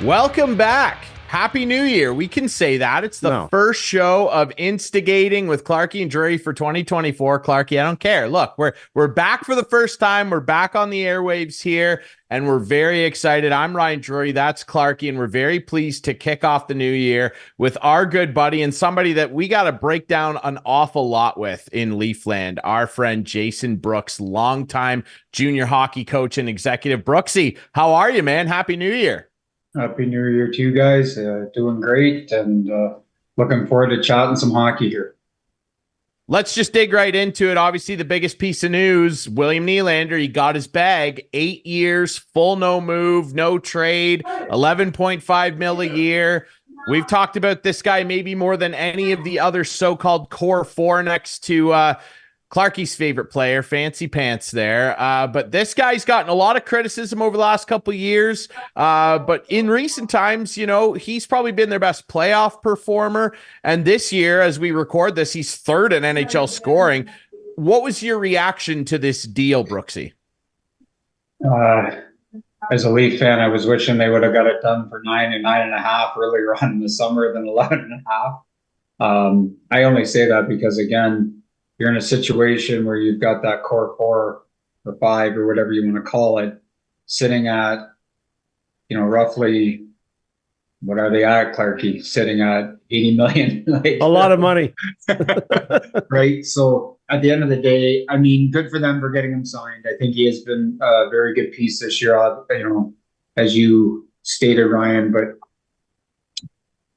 Welcome back. Happy New Year. We can say that. It's the first show of Instigating with Clarkey and Drury for 2024. Clarkey, I don't care. Look, we're back for the first time. We're back on the airwaves here, and we're very excited. I'm Ryan Drury. That's Clarkey, and we're very pleased to kick off the new year with our good buddy and somebody that we got to break down an awful lot with in Leafland, our friend Jason Brooks, longtime junior hockey coach and executive. Brooksy, how are you, man? Happy New Year. Happy New Year to you guys. Doing great and looking forward to chatting some hockey here. Let's just dig right into it. Obviously, the biggest piece of news, William Nylander, he got his bag. 8 years, full no move, no trade, 11.5 mil a year. We've talked about this guy maybe more than any of the other so-called core four next to Clarkey's favorite player, Fancy Pants there. But this guy's gotten a lot of criticism over the last couple of years. But in recent times, you know, he's probably been their best playoff performer. And this year, as we record this, he's third in NHL scoring. What was your reaction to this deal, Brooksy? As a Leaf fan, I was wishing they would have got it done for 9 and 9.5 earlier on in the summer than 11.5. I only say that because, again, you're in a situation where you've got that core 4 or 5 or whatever you want to call it sitting at, you know, roughly, what are they at, Clarkey? Sitting at 80 million. Like, a lot of money. Right. So at the end of the day, I mean, good for them for getting him signed. I think he has been a very good piece this year, you know, as you stated, Ryan, but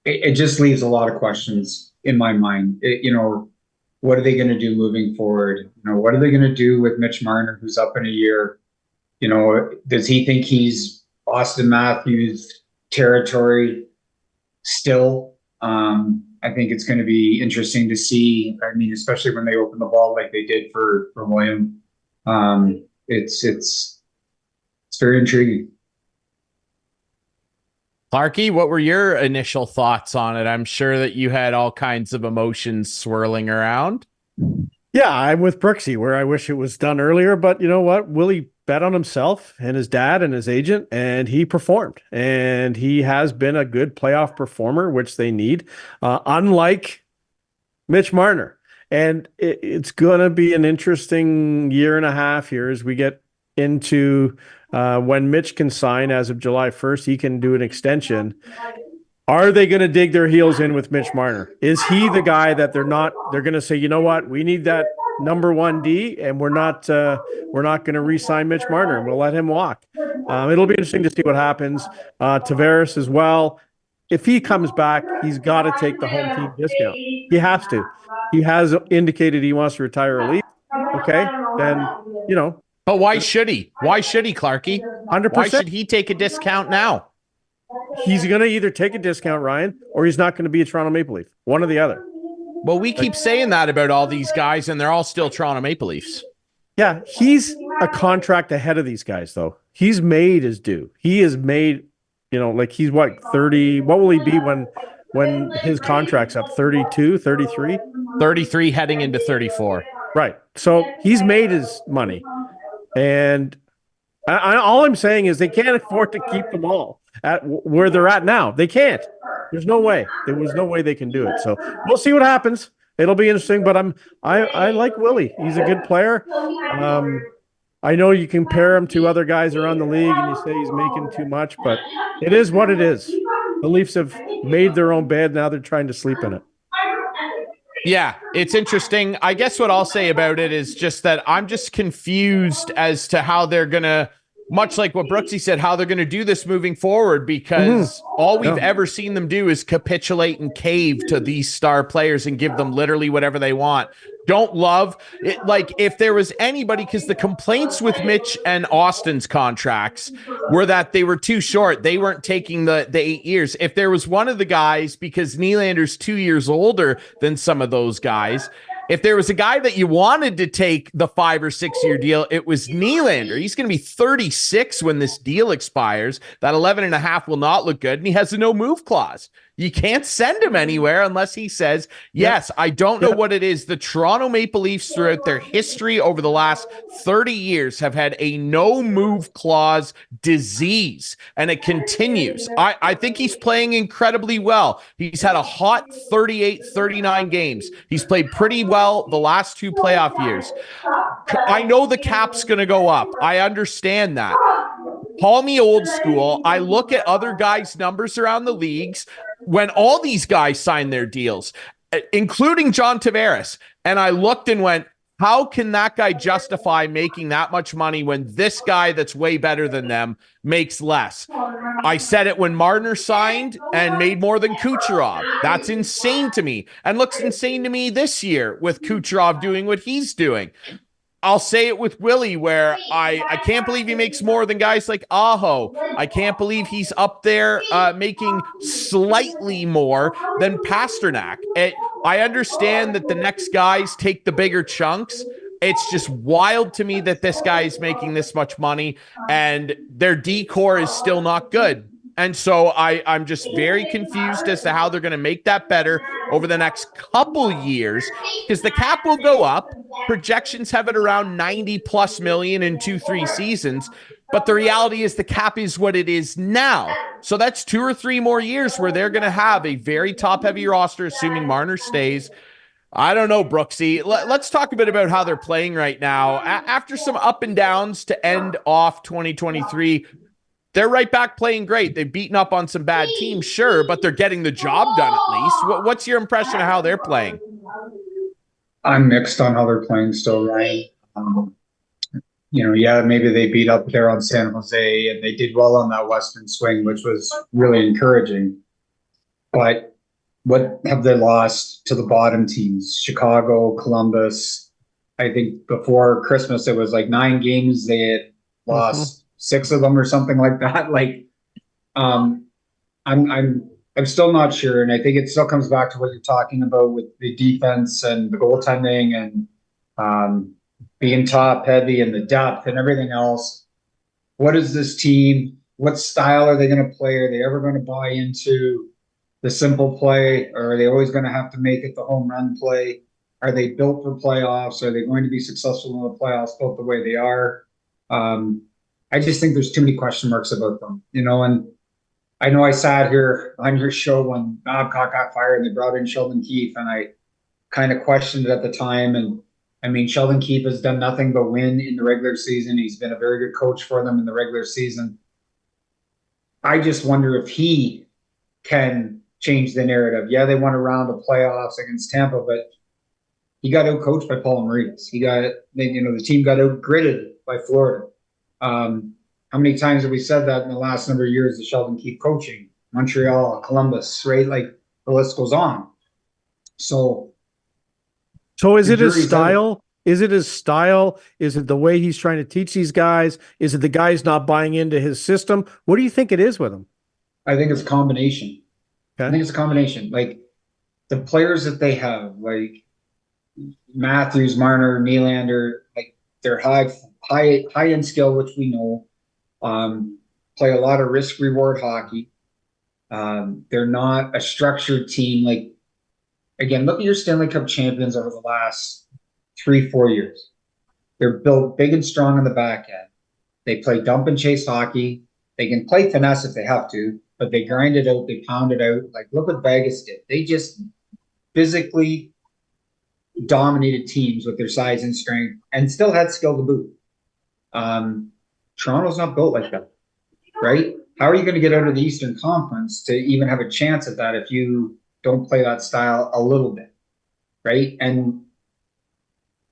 it just leaves a lot of questions in my mind. You know, what are they going to do moving forward? You know, what are they going to do with Mitch Marner, who's up in a year? You know, does he think he's Austin Matthews territory still? I think it's going to be interesting to see. I mean, especially when they open the ball like they did for William. It's very intriguing. Clarkey, what were your initial thoughts on it? I'm sure that you had all kinds of emotions swirling around. Yeah, I'm with Brooksy, where I wish it was done earlier. But you know what? Willie bet on himself and his dad and his agent, and he performed. And he has been a good playoff performer, which they need, unlike Mitch Marner. And it's going to be an interesting year and a half here as we get into when Mitch can sign as of July 1st. He can do an extension. Are they going to dig their heels in with Mitch Marner? Is he the guy that they're going to say, you know what, we need that number 1D, and we're not going to re-sign Mitch Marner, and we'll let him walk. It'll be interesting to see what happens. Tavares as well. If he comes back, he's got to take the home team discount. He has to. He has indicated he wants to retire early. Okay, then, you know. But why should he? Why should he, Clarkey? 100%. Why should he take a discount now? He's going to either take a discount, Ryan, or he's not going to be a Toronto Maple Leaf. One or the other. Well, we keep saying that about all these guys, and they're all still Toronto Maple Leafs. Yeah, he's a contract ahead of these guys, though. He's made his due. He is made, you know, like he's what, 30? What will he be when his contract's up? 32, 33? 33 heading into 34. Right. So he's made his money. And all I'm saying is they can't afford to keep them all at where they're at now. They can't. There's no way. There was no way they can do it. So we'll see what happens. It'll be interesting. But I like Willie. He's a good player. I know you compare him to other guys around the league, and you say he's making too much, but it is what it is. The Leafs have made their own bed. Now they're trying to sleep in it. Yeah, it's interesting. I guess what I'll say about it is just that I'm just confused as to how they're going to, much like what Brooksy said, how they're going to do this moving forward, because all we've ever seen them do is capitulate and cave to these star players and give them literally whatever they want. Don't love it. Like, if there was anybody, because the complaints with Mitch and Austin's contracts were that they were too short. They weren't taking the 8 years. If there was one of the guys, because Nylander's 2 years older than some of those guys, if there was a guy that you wanted to take the 5 or 6 year deal, it was Nylander. He's going to be 36 when this deal expires. That 11.5 will not look good. And he has a no move clause. You can't send him anywhere unless he says, yes. I don't know what it is. The Toronto Maple Leafs throughout their history over the last 30 years have had a no move clause disease, and it continues. I think he's playing incredibly well. He's had a hot 38, 39 games. He's played pretty well the last 2 playoff years. I know the cap's going to go up. I understand that. Call me old school. I look at other guys' numbers around the leagues when all these guys signed their deals, including John Tavares. And I looked and went, how can that guy justify making that much money when this guy that's way better than them makes less? I said it when Marner signed and made more than Kucherov. That's insane to me, and looks insane to me this year with Kucherov doing what he's doing. I'll say it with Willie, where I can't believe he makes more than guys like Aho. I can't believe he's up there making slightly more than Pasternak. I understand that the next guys take the bigger chunks. It's just wild to me that this guy is making this much money and their decor is still not good. And so I'm just very confused as to how they're going to make that better over the next couple years, because the cap will go up. Projections have it around 90 plus million in 2-3 seasons. But the reality is the cap is what it is now. So that's 2 or 3 more years where they're going to have a very top heavy roster, assuming Marner stays. I don't know, Brooksy. Let's talk a bit about how they're playing right now. After some up and downs to end off 2023, they're right back playing great. They've beaten up on some bad teams, sure, but they're getting the job done at least. What's your impression of how they're playing? I'm mixed on how they're playing still, Ryan. Maybe they beat up there on San Jose and they did well on that Western swing, which was really encouraging. But what have they lost to the bottom teams? Chicago, Columbus. I think before Christmas, it was like 9 games they had lost 6 of them or something like that. Like, I'm still not sure, and I think it still comes back to what you're talking about with the defense and the goaltending and being top heavy and the depth and everything else. What is this team? What style are they going to play? Are they ever going to buy into the simple play, or are they always going to have to make it the home run play? Are they built for playoffs? Are they going to be successful in the playoffs built the way they are? I just think there's too many question marks about them, and I know I sat here on your show when Babcock got fired and they brought in Sheldon Keefe, and I kind of questioned it at the time. And I mean, Sheldon Keefe has done nothing but win in the regular season. He's been a very good coach for them in the regular season. I just wonder if he can change the narrative. Yeah, they won a round of playoffs against Tampa, but he got out-coached by Paul Maurice. The team got out-gritted by Florida. How many times have we said that in the last number of years of Sheldon Keefe coaching? Montreal, Columbus, right? Like, the list goes on. So is it his style? Is it his style? Is it the way he's trying to teach these guys? Is it the guys not buying into his system? What do you think it is with him? I think it's a combination. Okay. I think it's a combination. Like, the players that they have, like Matthews, Marner, Nylander, like, they're high-end skill, which we know. Play a lot of risk-reward hockey. They're not a structured team. Like, again, look at your Stanley Cup champions over the last 3-4 years. They're built big and strong on the back end. They play dump and chase hockey. They can play finesse if they have to, but they grind it out. They pound it out. Like, look what Vegas did. They just physically dominated teams with their size and strength and still had skill to boot. Toronto's not built like that, right? How are you going to get out of the Eastern Conference to even have a chance at that if you don't play that style a little bit, right? And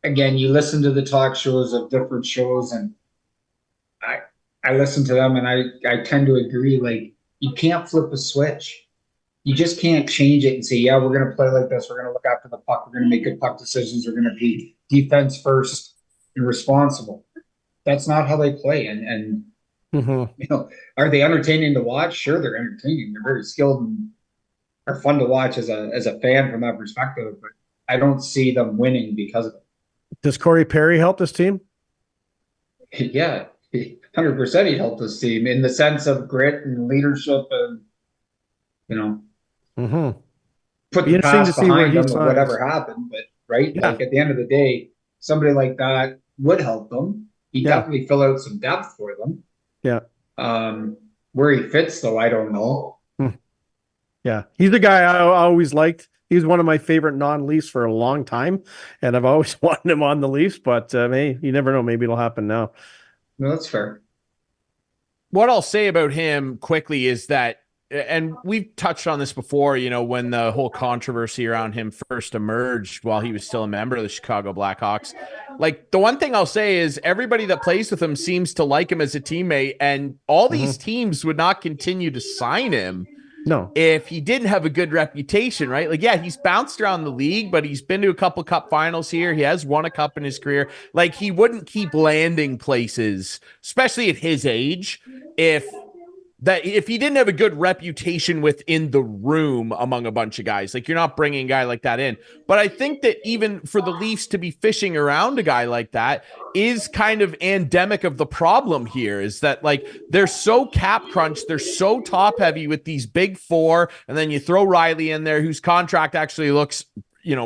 again, you listen to the talk shows of different shows, and I listen to them, and I tend to agree. Like, you can't flip a switch. You just can't change it and say, yeah, we're going to play like this. We're going to look after the puck. We're going to make good puck decisions. We're going to be defense first and responsible. That's not how they play. And are they entertaining to watch? Sure, they're entertaining. They're very skilled and are fun to watch as a fan from that perspective. But I don't see them winning because of it. Does Corey Perry help this team? Yeah, 100% he helped this team in the sense of grit and leadership and, Mm-hmm. Put Be the interesting to past see where behind he them of signs. whatever happened, but right, Yeah, like at the end of the day, somebody like that would help them. He yeah, definitely fill out some depth for them. yeah. Um, where he fits, though, I don't know. Hmm. Yeah, he's the guy I always liked. He was one of my favorite non-Leafs for a long time, and I've always wanted him on the Leafs. But hey, you never know. Maybe it'll happen now. No, that's fair. What I'll say about him quickly is that, and we've touched on this before, when the whole controversy around him first emerged while he was still a member of the Chicago Blackhawks. Like, the one thing I'll say is everybody that plays with him seems to like him as a teammate, and all these Hmm. teams would not continue to sign him No, if he didn't have a good reputation, right? Like, yeah, he's bounced around the league, but he's been to a couple cup finals here. He has won a cup in his career. Like, he wouldn't keep landing places, especially at his age, if if he didn't have a good reputation within the room among a bunch of guys. Like, you're not bringing a guy like that in. But I think that even for the Leafs to be fishing around a guy like that is kind of endemic of the problem here, is that, like, they're so cap crunched, they're so top heavy with these big four, and then you throw Riley in there, whose contract actually looks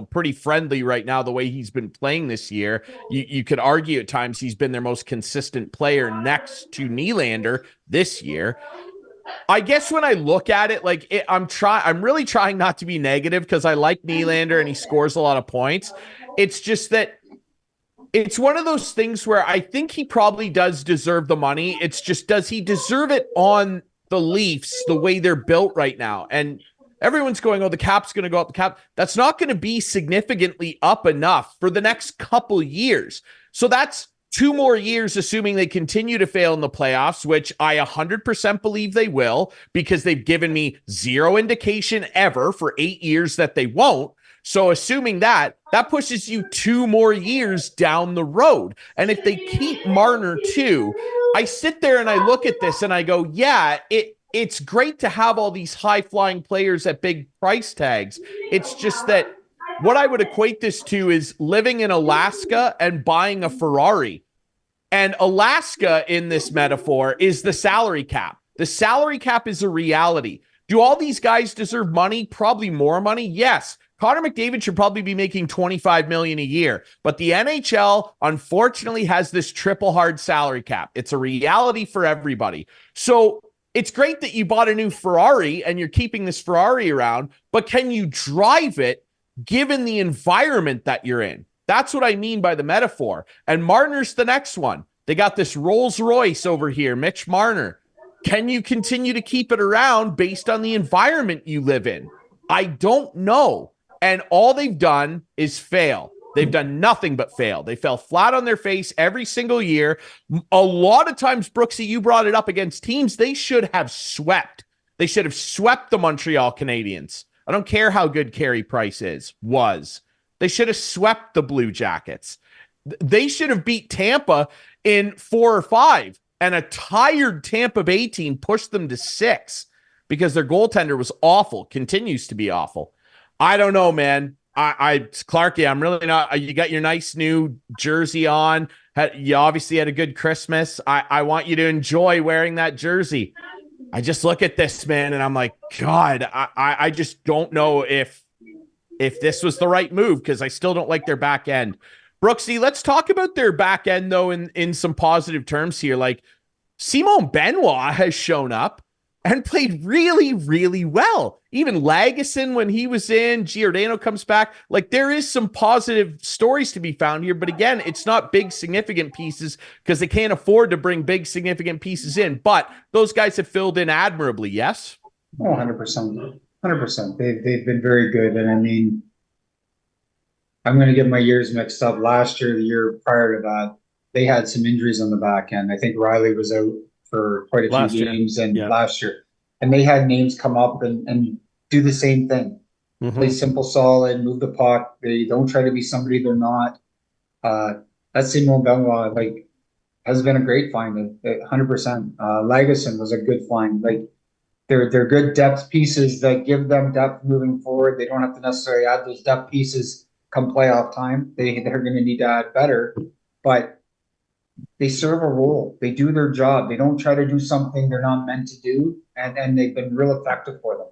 pretty friendly right now, the way he's been playing this year. You could argue at times he's been their most consistent player next to Nylander this year. I guess when I look at it, like, I'm really trying not to be negative because I like Nylander and he scores a lot of points. It's just that it's one of those things where I think he probably does deserve the money. It's just, does he deserve it on the Leafs the way they're built right now? And everyone's going, oh, the cap's going to go up. The cap, that's not going to be significantly up enough for the next couple years. So that's 2 more years, assuming they continue to fail in the playoffs, which I 100% believe they will, because they've given me zero indication ever for 8 years that they won't. So assuming that pushes you 2 more years down the road. And if they keep Marner too, I sit there and I look at this and I go, yeah, it's great to have all these high flying players at big price tags. It's just that what I would equate this to is living in Alaska and buying a Ferrari. And Alaska, in this metaphor, is the salary cap. The salary cap is a reality. Do all these guys deserve money? Probably more money. Yes. Connor McDavid should probably be making $25 million a year, but the NHL unfortunately has this triple hard salary cap. It's a reality for everybody. So it's great that you bought a new Ferrari and you're keeping this Ferrari around, but can you drive it given the environment that you're in? That's what I mean by the metaphor. And Marner's the next one. They got this Rolls Royce over here, Mitch Marner. Can you continue to keep it around based on the environment you live in? I don't know. And all they've done is fail. They've done nothing but fail. They fell flat on their face every single year. A lot of times, Brooksy, you brought it up, against teams they should have swept. They should have swept the Montreal Canadiens. I don't care how good Carey Price was. They should have swept the Blue Jackets. They should have beat Tampa in 4 or 5, and a tired Tampa Bay team pushed them to 6 because their goaltender was awful, continues to be awful. I don't know, man. Clarkey, I'm really not. You got your nice new jersey on. You obviously had a good Christmas. I want you to enjoy wearing that jersey. I just look at this, man, and I'm like, God, I just don't know if this was the right move, because I still don't like their back end. Brooksy, let's talk about their back end, though, in some positive terms here. Like, Simon Benoit has shown up and played really, really well. Even Lagesson, when he was in, Giordano comes back. Like, there is some positive stories to be found here. But again, it's not big, significant pieces because they can't afford to bring big, significant pieces in. But those guys have filled in admirably, yes? Oh, 100%. 100%. They've been very good. And I mean, I'm going to get my years mixed up. Last year, the year prior to that, they had some injuries on the back end. I think Riley was out for quite a few games last year. And they had names come up and do the same thing. Mm-hmm. Play simple, solid, move the puck. They don't try to be somebody they're not. That Simon Benoit, like, has been a great find, 100%. Lagesson was a good find. Like, they're good depth pieces that give them depth moving forward. They don't have to necessarily add those depth pieces come playoff time. They're going to need to add better, but they serve a role. They do their job. They don't try to do something they're not meant to do, and they've been real effective for them.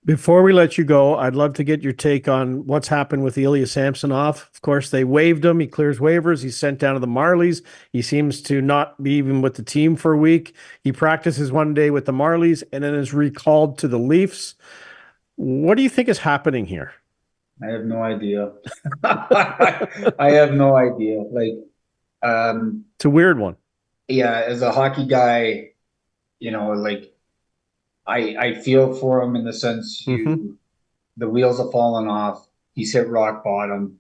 Before we let you go, I'd love to get your take on what's happened with Ilya Samsonov. Of course, they waived him. He clears waivers. He's sent down to the Marlies. He seems to not be even with the team for a week. He practices one day with the Marlies and then is recalled to the Leafs. What do you think is happening here? I have no idea. I have no idea. Like, It's a weird one. yeah, as a hockey guy, like I feel for him in the sense the wheels have fallen off. He's hit rock bottom.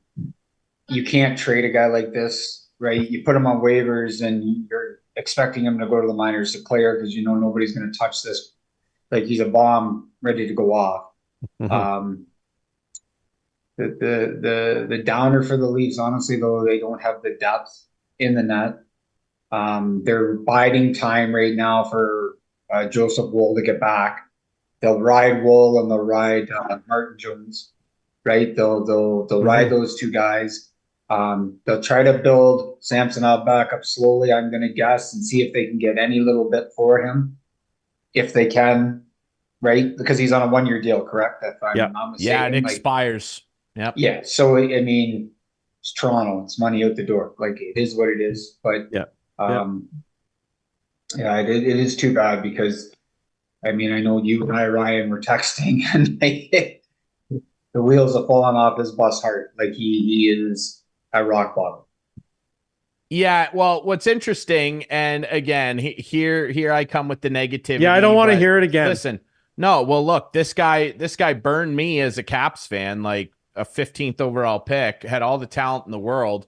You can't trade a guy like this, right? You put him on waivers and you're expecting him to go to the minors to clear because nobody's going to touch this. Like he's a bomb ready to go off. The downer for the Leafs, honestly, though, they don't have the depth in the net. They're biding time right now for Joseph Woll to get back. They'll ride Woll and they'll ride Martin Jones, right? They'll ride those two guys. They'll try to build Samsonov back up slowly, I'm going to guess, and see if they can get any little bit for him, if they can, right? Because he's on a 1-year deal, correct? If I'm not mistaken. Yeah, it expires. Yep. Yeah. So, I mean, it's Toronto. It's money out the door. Like, it is what it is. But, it is too bad because, I mean, I know you and I, Ryan, were texting and the wheels have fallen off his bus hard. Like, he is at rock bottom. Yeah, well, what's interesting, and again, here I come with the negativity. Yeah, I don't want to hear it again. Listen, no, well, look, this guy burned me as a Caps fan, like a 15th overall pick, had all the talent in the world.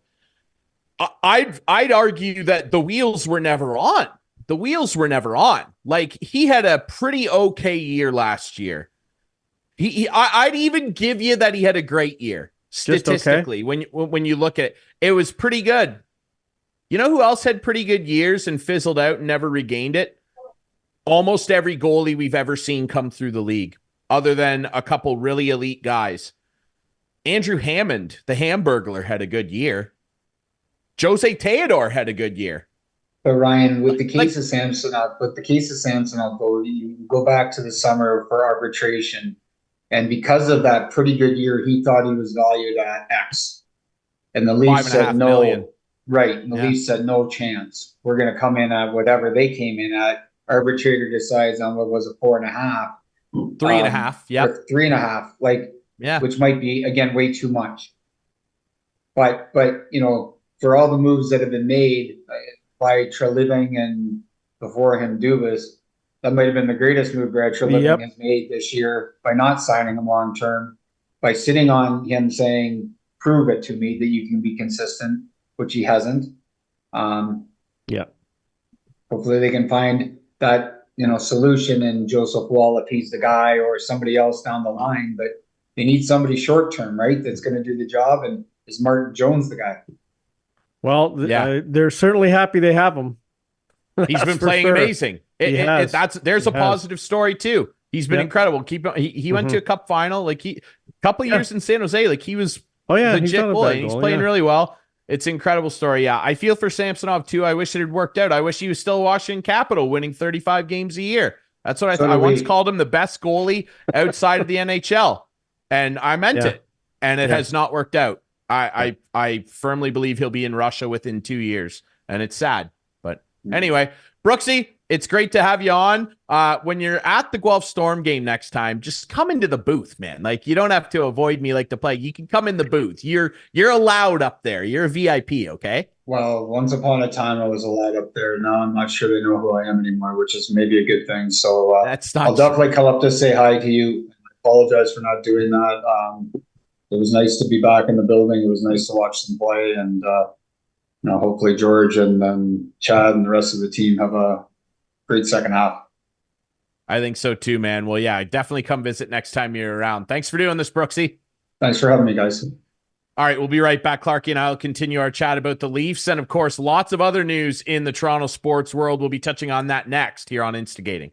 I'd argue that the wheels were never on. The wheels were never on. Like, he had a pretty okay year last year. I'd even give you that he had a great year statistically. Okay. When you look at it, it was pretty good. You know who else had pretty good years and fizzled out and never regained it? Almost every goalie we've ever seen come through the league, other than a couple really elite guys. Andrew Hammond, the Hamburglar, had a good year. Jose Theodore had a good year. But Ryan, with the case of Samsonov, though, you go back to the summer for arbitration, and because of that pretty good year, he thought he was valued at X, and the Leafs said no. Million. Right, and the Leafs said no chance. We're going to come in at whatever they came in at. Arbitrator decides on what was a 4.5, 3.5, yeah, 3.5, like, which might be again way too much. But for all the moves that have been made by Treliving and before him Dubas, that might have been the greatest move Brad Treliving has made this year by not signing him long term, by sitting on him saying, "Prove it to me that you can be consistent," which he hasn't. Hopefully they can find that solution in Joseph Woll if he's the guy, or somebody else down the line. But they need somebody short term, right? That's going to do the job. And is Martin Jones the guy? Well, they're certainly happy they have him. He's been playing amazing. There's a positive story too. He's been incredible. He went to a cup final. Like a couple of years in San Jose. Like he was legit goal, and he's playing really well. It's an incredible story. Yeah, I feel for Samsonov too. I wish it had worked out. I wish he was still Washington Capital, winning 35 games a year. That's what I thought. I once called him the best goalie outside of the NHL, and I meant it. And it has not worked out. I firmly believe he'll be in Russia within 2 years, and it's sad. But anyway, Brooksy, it's great to have you on. When you're at the Guelph Storm game next time, just come into the booth, man. Like, you don't have to avoid me like the plague. You can come in the booth. You're allowed up there. You're a VIP, okay? Well, once upon a time I was allowed up there. Now I'm not sure they know who I am anymore, which is maybe a good thing. So I'll definitely come up to say hi to you. I apologize for not doing that. It was nice to be back in the building. It was nice to watch them play, and hopefully George and then Chad and the rest of the team have a great second half. I think so too, man. Well, yeah, definitely come visit next time you're around. Thanks for doing this, Brooksy. Thanks for having me, guys. All right, we'll be right back. Clarkey and I will continue our chat about the Leafs, and of course, lots of other news in the Toronto sports world. We'll be touching on that next here on Instigating.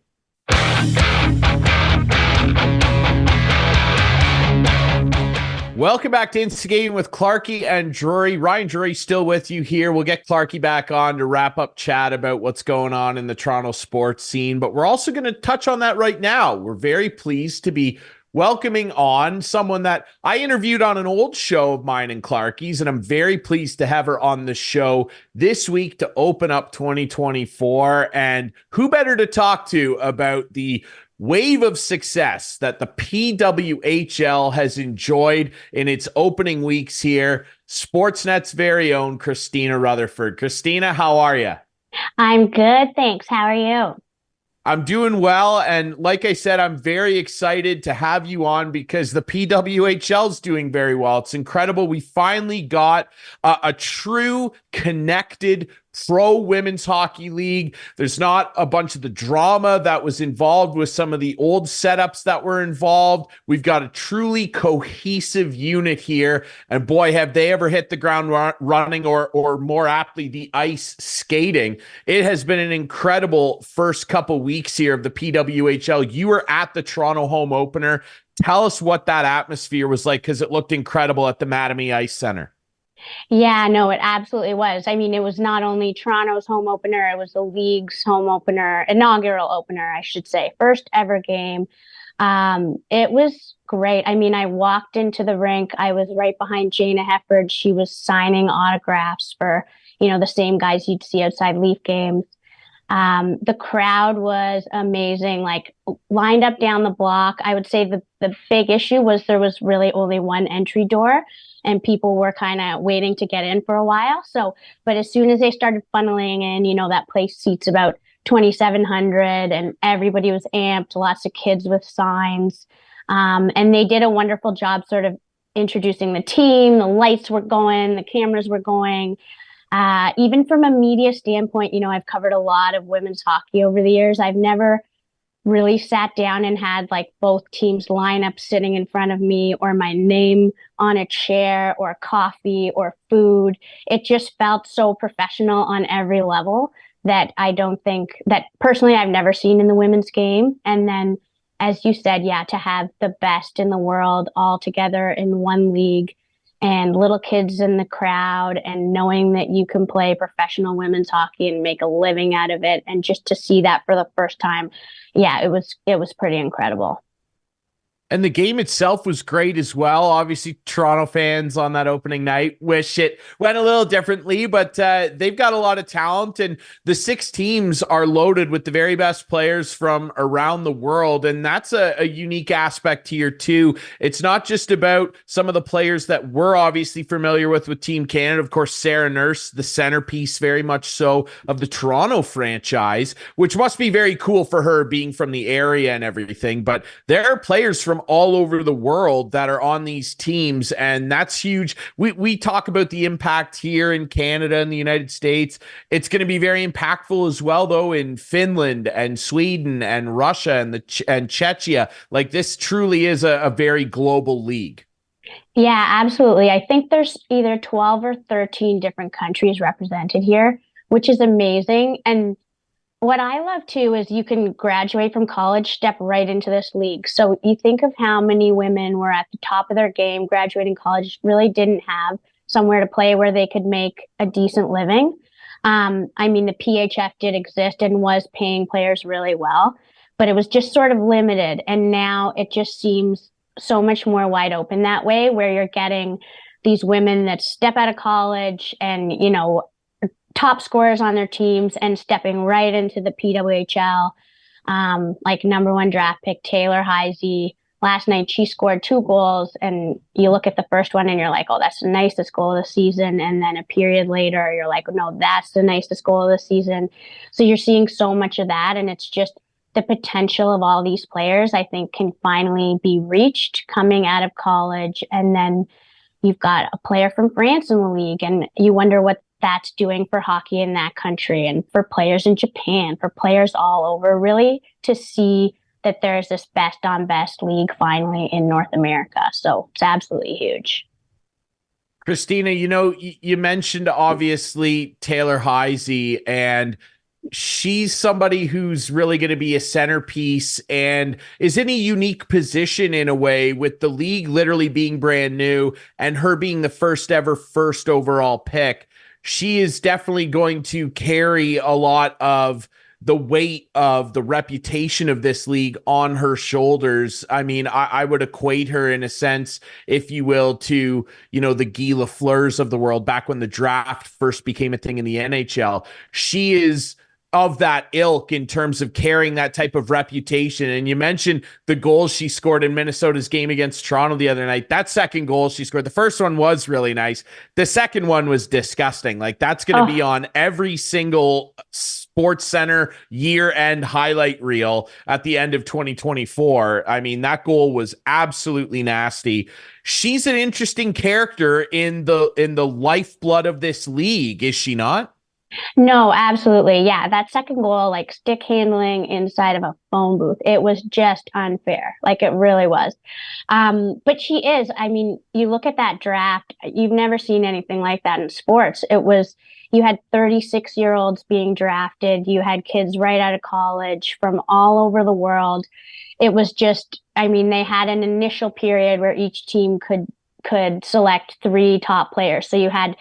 Welcome back to Instigating with Clarkey and Drury. Ryan Drury still with you here. We'll get Clarkey back on to wrap up chat about what's going on in the Toronto sports scene, but we're also going to touch on that right now. We're very pleased to be welcoming on someone that I interviewed on an old show of mine in Clarkey's, and I'm very pleased to have her on the show this week to open up 2024. And who better to talk to about the wave of success that the PWHL has enjoyed in its opening weeks here? Sportsnet's very own Christina Rutherford. Christina, how are you? I'm good, thanks. How are you? I'm doing well. And like I said, I'm very excited to have you on because the PWHL is doing very well. It's incredible. We finally got a true connected pro women's hockey league. There's not a bunch of the drama that was involved with some of the old setups that were involved. We've got a truly cohesive unit here. And boy, have they ever hit the ground running, or more aptly, the ice skating. It has been an incredible first couple weeks here of the PWHL. You were at the Toronto home opener. Tell us what that atmosphere was like, because it looked incredible at the Mattamy Ice Center. Yeah, no, it absolutely was. I mean, it was not only Toronto's home opener, it was the league's home opener, inaugural opener, I should say, first ever game. It was great. I mean, I walked into the rink. I was right behind Jana Hefford. She was signing autographs for, the same guys you'd see outside Leaf games. The crowd was amazing, like lined up down the block. I would say the big issue was there was really only one entry door and people were kind of waiting to get in for a while. So, but as soon as they started funneling in, that place seats about 2,700 and everybody was amped, lots of kids with signs. And they did a wonderful job sort of introducing the team. The lights were going, the cameras were going. Even from a media standpoint, I've covered a lot of women's hockey over the years. I've never really sat down and had like both teams line up sitting in front of me or my name on a chair or coffee or food. It just felt so professional on every level that I don't think that personally I've never seen in the women's game. And then, as you said, yeah, to have the best in the world all together in one league and little kids in the crowd and knowing that you can play professional women's hockey and make a living out of it. And just to see that for the first time, yeah, it was pretty incredible. And the game itself was great as well. Obviously, Toronto fans on that opening night wish it went a little differently, but they've got a lot of talent, and the 6 teams are loaded with the very best players from around the world, and that's a unique aspect here too. It's not just about some of the players that we're obviously familiar with Team Canada. Of course, Sarah Nurse, the centerpiece very much so of the Toronto franchise, which must be very cool for her being from the area and everything, but there are players from all over the world that are on these teams, and that's huge. We talk about the impact here in Canada and the United States. It's going to be very impactful as well, though, in Finland and Sweden and Russia and Czechia. Like, this truly is a very global league. Yeah, absolutely. I think there's either 12 or 13 different countries represented here, which is amazing. And what I love too is you can graduate from college, step right into this league. So you think of how many women were at the top of their game, graduating college, really didn't have somewhere to play where they could make a decent living. I mean, the PHF did exist and was paying players really well, but it was just sort of limited. And now it just seems so much more wide open that way, where you're getting these women that step out of college and, top scorers on their teams and stepping right into the PWHL, like number 1 draft pick Taylor Heisey. Last night she scored 2 goals, and you look at the first one and you're like, oh, that's the nicest goal of the season. And then a period later, you're like, no, that's the nicest goal of the season. So you're seeing so much of that, and it's just the potential of all these players, I think, can finally be reached coming out of college. And then you've got a player from France in the league, and you wonder what that's doing for hockey in that country and for players in Japan, for players all over, really, to see that there's this best on best league finally in North America. So it's absolutely huge. Christina, you mentioned obviously Taylor Heisey, and she's somebody who's really going to be a centerpiece and is in a unique position in a way, with the league literally being brand new and her being the first overall pick. She is definitely going to carry a lot of the weight of the reputation of this league on her shoulders. I mean, I would equate her in a sense, if you will, to, the Guy Lafleurs of the world back when the draft first became a thing in the NHL. She is of that ilk in terms of carrying that type of reputation. And you mentioned the goals she scored in Minnesota's game against Toronto the other night. That second goal she scored, the first one was really nice. The second one was disgusting. Like, that's going to be on every single Sports Center year-end highlight reel at the end of 2024. I mean, that goal was absolutely nasty. She's an interesting character in the lifeblood of this league, is she not? No, absolutely. Yeah, that second goal, like stick handling inside of a phone booth, it was just unfair. Like, it really was. But she is, I mean, you look at that draft, you've never seen anything like that in sports. You had 36-year-olds being drafted, you had kids right out of college from all over the world. It was just, I mean, they had an initial period where each team could select 3 top players. So you had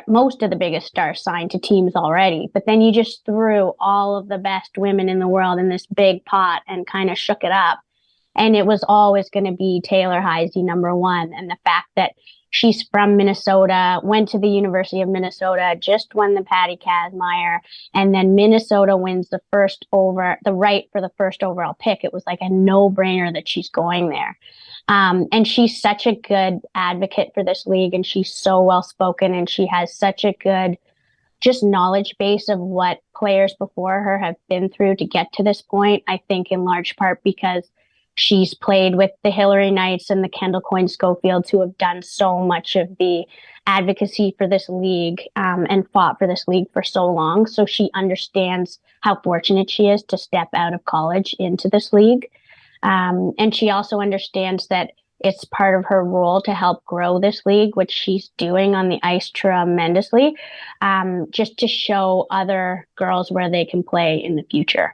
most of the biggest stars signed to teams already, but then you just threw all of the best women in the world in this big pot and kind of shook it up. And it was always going to be Taylor Heise, number one. And the fact that she's from Minnesota, went to the University of Minnesota, just won the Patty Kazmaier, and then Minnesota wins the right for the first overall pick. It was like a no-brainer that she's going there. And she's such a good advocate for this league, and she's so well-spoken, and she has such a good just knowledge base of what players before her have been through to get to this point. I think in large part because she's played with the Hillary Knights and the Kendall Coyne-Schofields, who have done so much of the advocacy for this league and fought for this league for so long. So she understands how fortunate she is to step out of college into this league. And she also understands that it's part of her role to help grow this league, which she's doing on the ice tremendously, just to show other girls where they can play in the future.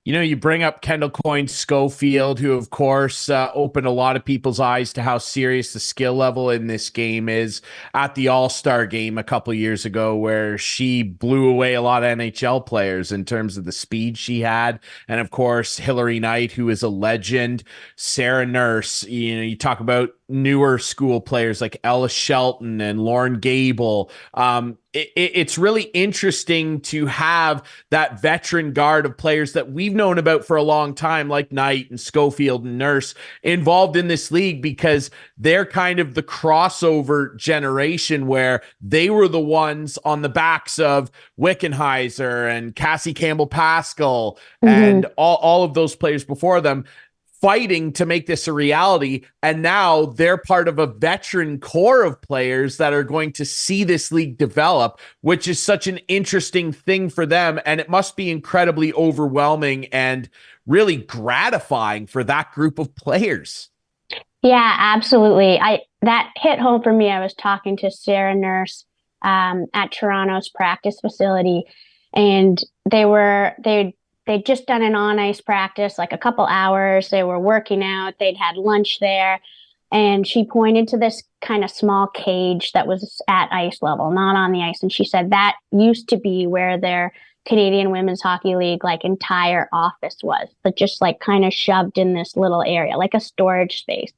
You bring up Kendall Coyne-Schofield, who, of course, opened a lot of people's eyes to how serious the skill level in this game is at the All-Star game a couple years ago, where she blew away a lot of NHL players in terms of the speed she had. And, of course, Hillary Knight, who is a legend, Sarah Nurse. You talk about newer school players like Ella Shelton and Lauren Gable. It's really interesting to have that veteran guard of players that we've known about for a long time, like Knight and Schofield and Nurse, involved in this league, because they're kind of the crossover generation where they were the ones on the backs of Wickenheiser and Cassie Campbell-Pascal and all of those players before them, fighting to make this a reality. And now they're part of a veteran core of players that are going to see this league develop, which is such an interesting thing for them. And it must be incredibly overwhelming and really gratifying for that group of players. Yeah, absolutely. That hit home for me. I was talking to Sarah Nurse at Toronto's practice facility, and they'd just done an on-ice practice, like a couple hours. They were working out. They'd had lunch there. And she pointed to this kind of small cage that was at ice level, not on the ice. And she said that used to be where their Canadian Women's Hockey League, like, entire office was, but just like kind of shoved in this little area, like a storage space.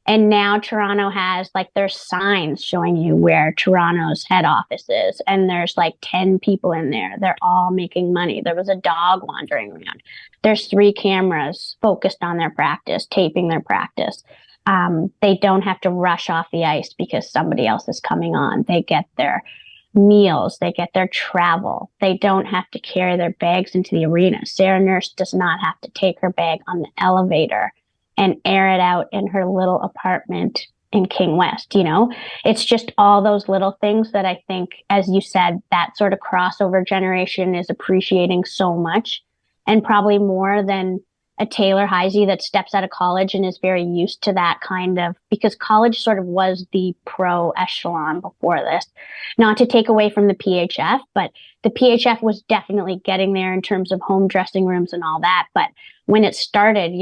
And now Toronto has, like, there's signs showing you where Toronto's head office is. And there's like 10 people in there. They're all making money. There was a dog wandering around. There's 3 cameras focused on their practice, taping their practice. They don't have to rush off the ice because somebody else is coming on. They get their meals. They get their travel. They don't have to carry their bags into the arena. Sarah Nurse does not have to take her bag on the elevator and air it out in her little apartment in King West. It's just all those little things that I think, as you said, that sort of crossover generation is appreciating so much, and probably more than a Taylor Heise that steps out of college and is very used to that kind of, because college sort of was the pro echelon before this. Not to take away from the PHF, but the PHF was definitely getting there in terms of home dressing rooms and all that. But when it started,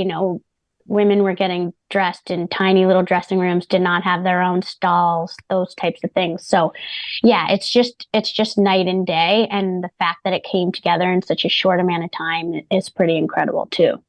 women were getting dressed in tiny little dressing rooms, did not have their own stalls, those types of things. So yeah, it's just night and day. And the fact that it came together in such a short amount of time is pretty incredible too.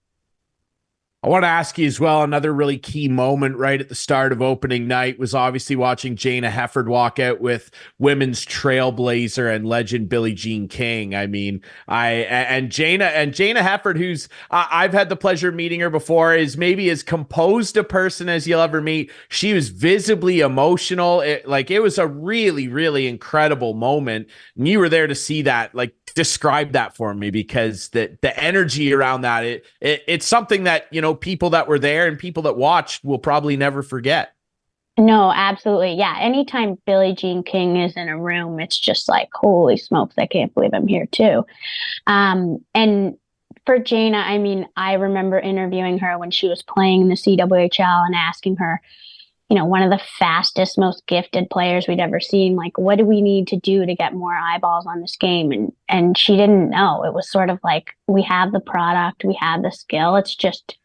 I want to ask you as well, another really key moment right at the start of opening night was obviously watching Jana Hefford walk out with women's trailblazer and legend Billie Jean King. I mean, Jana Hefford, who's I've had the pleasure of meeting her before, is maybe as composed a person as you'll ever meet. She was visibly emotional. It was a really, really incredible moment. And you were there to see that. Like, describe that for me, because the energy around that, it's something that, people that were there and people that watched will probably never forget. No, absolutely. Yeah. Anytime Billie Jean King is in a room, it's just like, holy smokes, I can't believe I'm here too. And for Jana, I mean, I remember interviewing her when she was playing in the CWHL and asking her, one of the fastest, most gifted players we'd ever seen, like, what do we need to do to get more eyeballs on this game? And she didn't know. It was sort of like, we have the product, we have the skill. It's just,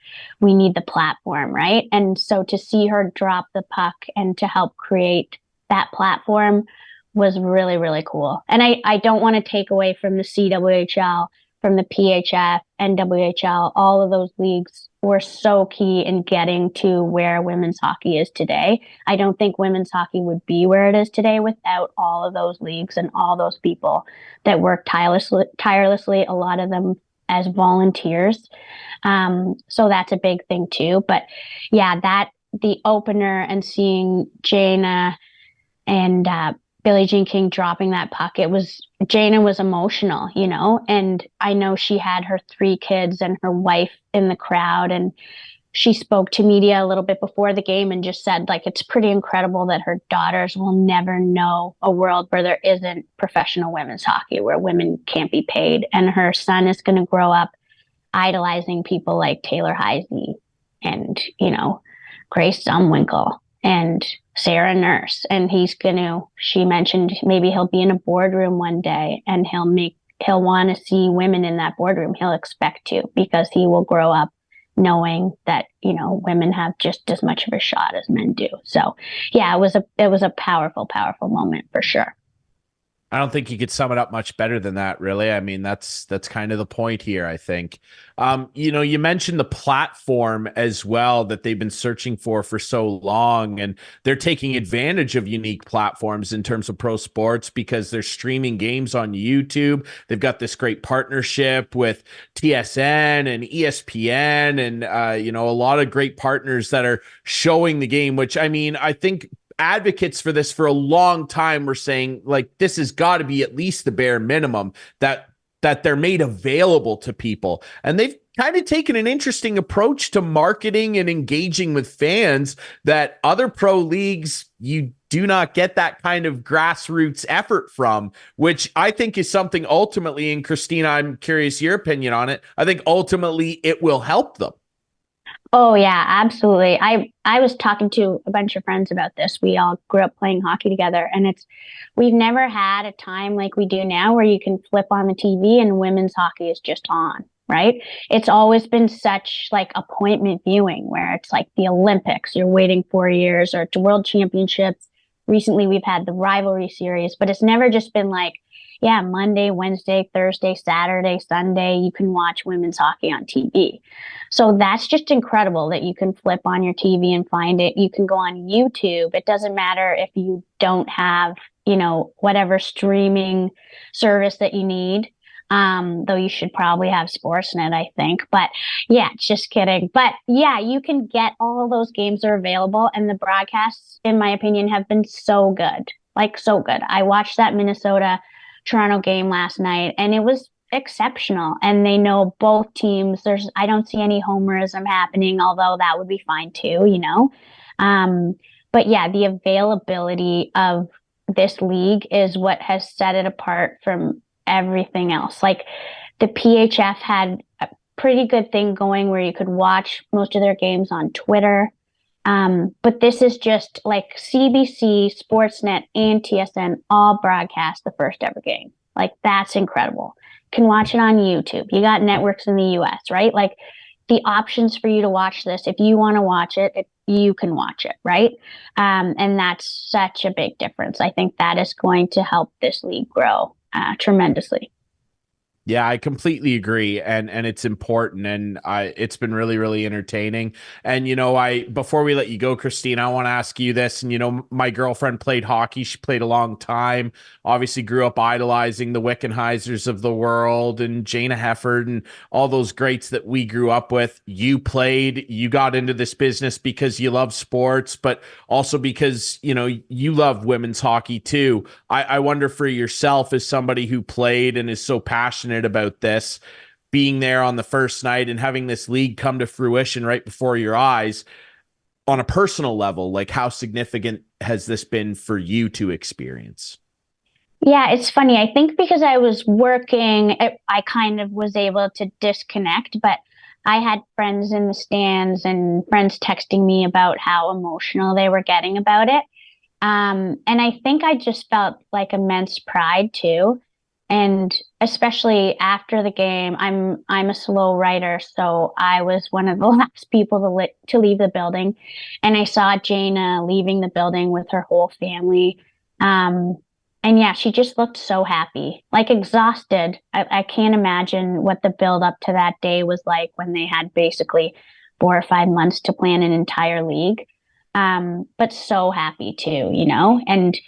we need the platform, right? And so to see her drop the puck and to help create that platform was really, really cool. And I don't want to take away from the CWHL, from the PHF, NWHL, all of those leagues were so key in getting to where women's hockey is today. I don't think women's hockey would be where it is today without all of those leagues and all those people that work tirelessly, a lot of them as volunteers. So that's a big thing too. But yeah, the opener and seeing Jana and Billie Jean King dropping that puck, Jana was emotional, and I know she had her 3 kids and her wife in the crowd, and she spoke to media a little bit before the game and just said, like, it's pretty incredible that her daughters will never know a world where there isn't professional women's hockey, where women can't be paid. And her son is going to grow up idolizing people like Taylor Heisey and, Grace Zumwinkle and Sarah Nurse. And she mentioned maybe he'll be in a boardroom one day and he'll want to see women in that boardroom. He'll expect to, because he will grow up knowing that, women have just as much of a shot as men do. So yeah, it was a powerful, powerful moment for sure. I don't think you could sum it up much better than that, really. I mean, that's kind of the point here, I think. You mentioned the platform as well that they've been searching for so long, and they're taking advantage of unique platforms in terms of pro sports because they're streaming games on YouTube. They've got this great partnership with TSN and ESPN and, a lot of great partners that are showing the game, which, I mean, I think advocates for this for a long time were saying, like, this has got to be at least the bare minimum that they're made available to people. And they've kind of taken an interesting approach to marketing and engaging with fans that other pro leagues, you do not get that kind of grassroots effort from, which I think is something ultimately, and Christina, I'm curious your opinion on it, I think ultimately it will help them. Oh yeah, absolutely. I was talking to a bunch of friends about this. We all grew up playing hockey together, and we've never had a time like we do now where you can flip on the TV and women's hockey is just on, right? It's always been such like appointment viewing where it's like the Olympics, you're waiting 4 years, or it's World Championships. Recently we've had the rivalry series, but it's never just been like, yeah, Monday, Wednesday, Thursday, Saturday, Sunday, you can watch women's hockey on TV. So that's just incredible that you can flip on your TV and find it. You can go on YouTube. It doesn't matter if you don't have, whatever streaming service that you need. Though you should probably have Sportsnet, I think. But yeah, just kidding. But yeah, you can get all those games are available, and the broadcasts, in my opinion, have been so good. Like, so good. I watched that Minnesota-Toronto game last night, and it was exceptional. And they know both teams. I don't see any homerism happening, although that would be fine too, But yeah, the availability of this league is what has set it apart from everything else. Like, the PHF had a pretty good thing going where you could watch most of their games on Twitter. But this is just like CBC, Sportsnet, and TSN all broadcast the first ever game. Like, that's incredible. You can watch it on YouTube. You got networks in the US, right? Like, the options for you to watch this. If you want to watch it, you can watch it, right? And that's such a big difference. I think that is going to help this league grow tremendously. Yeah, I completely agree, and it's important, and it's been really, really entertaining. And before we let you go, Christine, I want to ask you this. And my girlfriend played hockey; she played a long time. Obviously, grew up idolizing the Wickenheisers of the world and Jana Hefford and all those greats that we grew up with. You played, you got into this business because you love sports, but also because you love women's hockey too. I wonder for yourself, as somebody who played and is so passionate about this, being there on the first night and having this league come to fruition right before your eyes, on a personal level, like how significant has this been for you to experience? Yeah, it's funny. I think because I was working, I kind of was able to disconnect, but I had friends in the stands and friends texting me about how emotional they were getting about it. And I think I just felt like immense pride too. And especially after the game, I'm a slow writer, so I was one of the last people to leave the building, and I saw Jana leaving the building with her whole family. Um, and yeah, she just looked so happy, like exhausted. I can't imagine what the build up to that day was like when they had basically 4 or 5 months to plan an entire league. But so happy too, and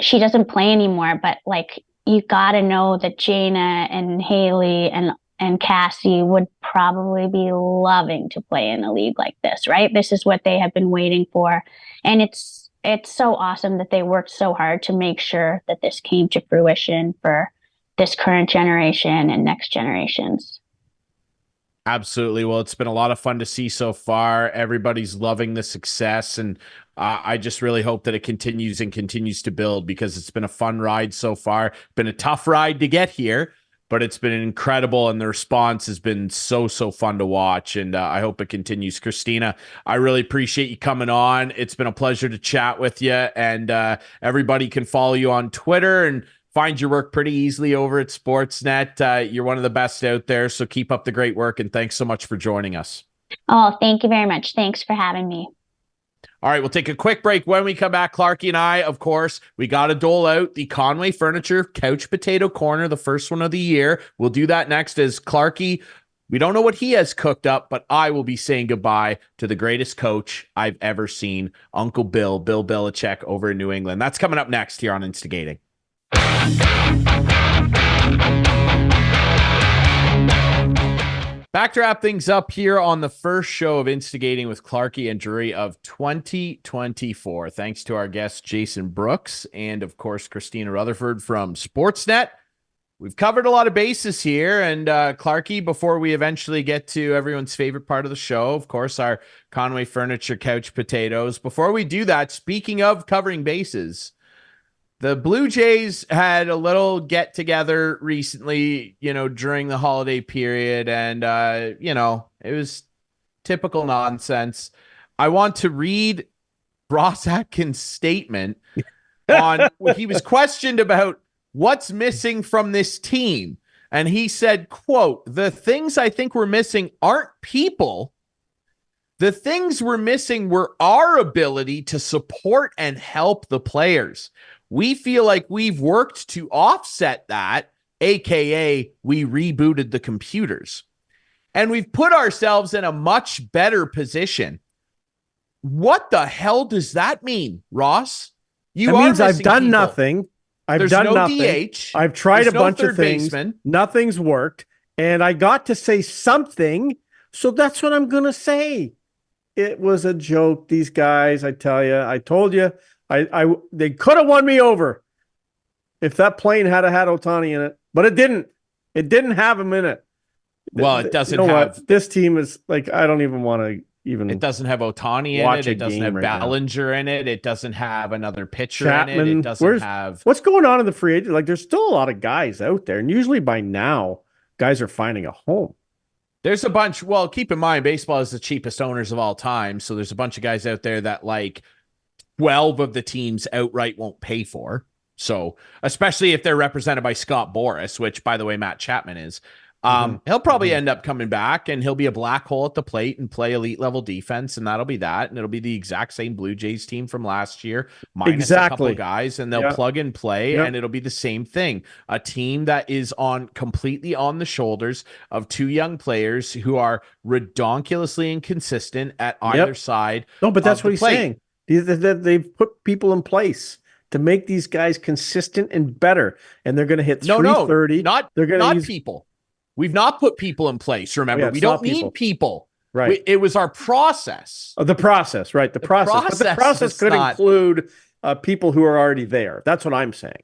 she doesn't play anymore, but like you got to know that Jana and Haley and Cassie would probably be loving to play in a league like this, right? This is what they have been waiting for, and it's so awesome that they worked so hard to make sure that this came to fruition for this current generation and next generations. Absolutely. Well, it's been a lot of fun to see so far. Everybody's loving the success, and I just really hope that it continues and continues to build, because it's been a fun ride so far. Been a tough ride to get here, but it's been incredible, and the response has been so fun to watch, and I hope it continues. Christina, I really appreciate you coming on. It's been a pleasure to chat with you, and everybody can follow you on Twitter and find your work pretty easily over at Sportsnet. You're one of the best out there, so keep up the great work, and thanks so much for joining us. Oh, thank you very much. Thanks for having me. All right, we'll take a quick break. When we come back, Clarkey and I, of course, we got to dole out the Conway Furniture Couch Potato Corner, the first one of the year. We'll do that next as Clarkey, we don't know what he has cooked up, but I will be saying goodbye to the greatest coach I've ever seen, Uncle Bill Belichick over in New England. That's coming up next here on Instigating. Back to wrap things up here on the first show of Instigating with Clarkey and Drury of 2024. Thanks to our guest, Jason Brooks, and of course, Christina Rutherford from Sportsnet. We've covered a lot of bases here, and Clarkey, before we eventually get to everyone's favorite part of the show, of course, our Conway Furniture Couch Potatoes. Before we do that, speaking of covering bases, the Blue Jays had a little get together recently, during the holiday period, and it was typical nonsense. I want to read Ross Atkins' statement on when he was questioned about what's missing from this team. And he said, quote, "The things I think we're missing aren't people. The things we're missing were our ability to support and help the players. We feel like we've worked to offset that, aka we rebooted the computers. And we've put ourselves in a much better position." What the hell does that mean, Ross? That means I've done nothing. There's done no nothing. DH. I've tried There's a bunch no of things. baseman. Nothing's worked. And I got to say something. So that's what I'm going to say. It was a joke. These guys, I tell you, I told you, they could have won me over if that plane had Ohtani in it, but it didn't. It didn't have him in it. Well, it doesn't have. This team is like, I don't even want to even. It doesn't have Ohtani in it. It doesn't have Ballinger in it. It doesn't have another pitcher Chapman, in it. It doesn't have. What's going on in the free agent? Like, there's still a lot of guys out there, and usually by now, guys are finding a home. There's a bunch. Well, keep in mind, baseball is the cheapest owners of all time. So there's a bunch of guys out there that like 12 of the teams outright won't pay for. So especially if they're represented by Scott Boras, which, by the way, Matt Chapman is. He'll probably end up coming back, and he'll be a black hole at the plate and play elite level defense, and that'll be that. And it'll be the exact same Blue Jays team from last year, minus a couple guys, and they'll plug and play, and it'll be the same thing. A team that is completely on the shoulders of two young players who are redonkulously inconsistent at either side. No, but that's what he's saying. They've put people in place to make these guys consistent and better, and they're going to hit 330. They're going to use people. We've not put people in place. Remember, we don't need people. Right. It was our process. The process, right? The process. But the process could include people who are already there. That's what I'm saying.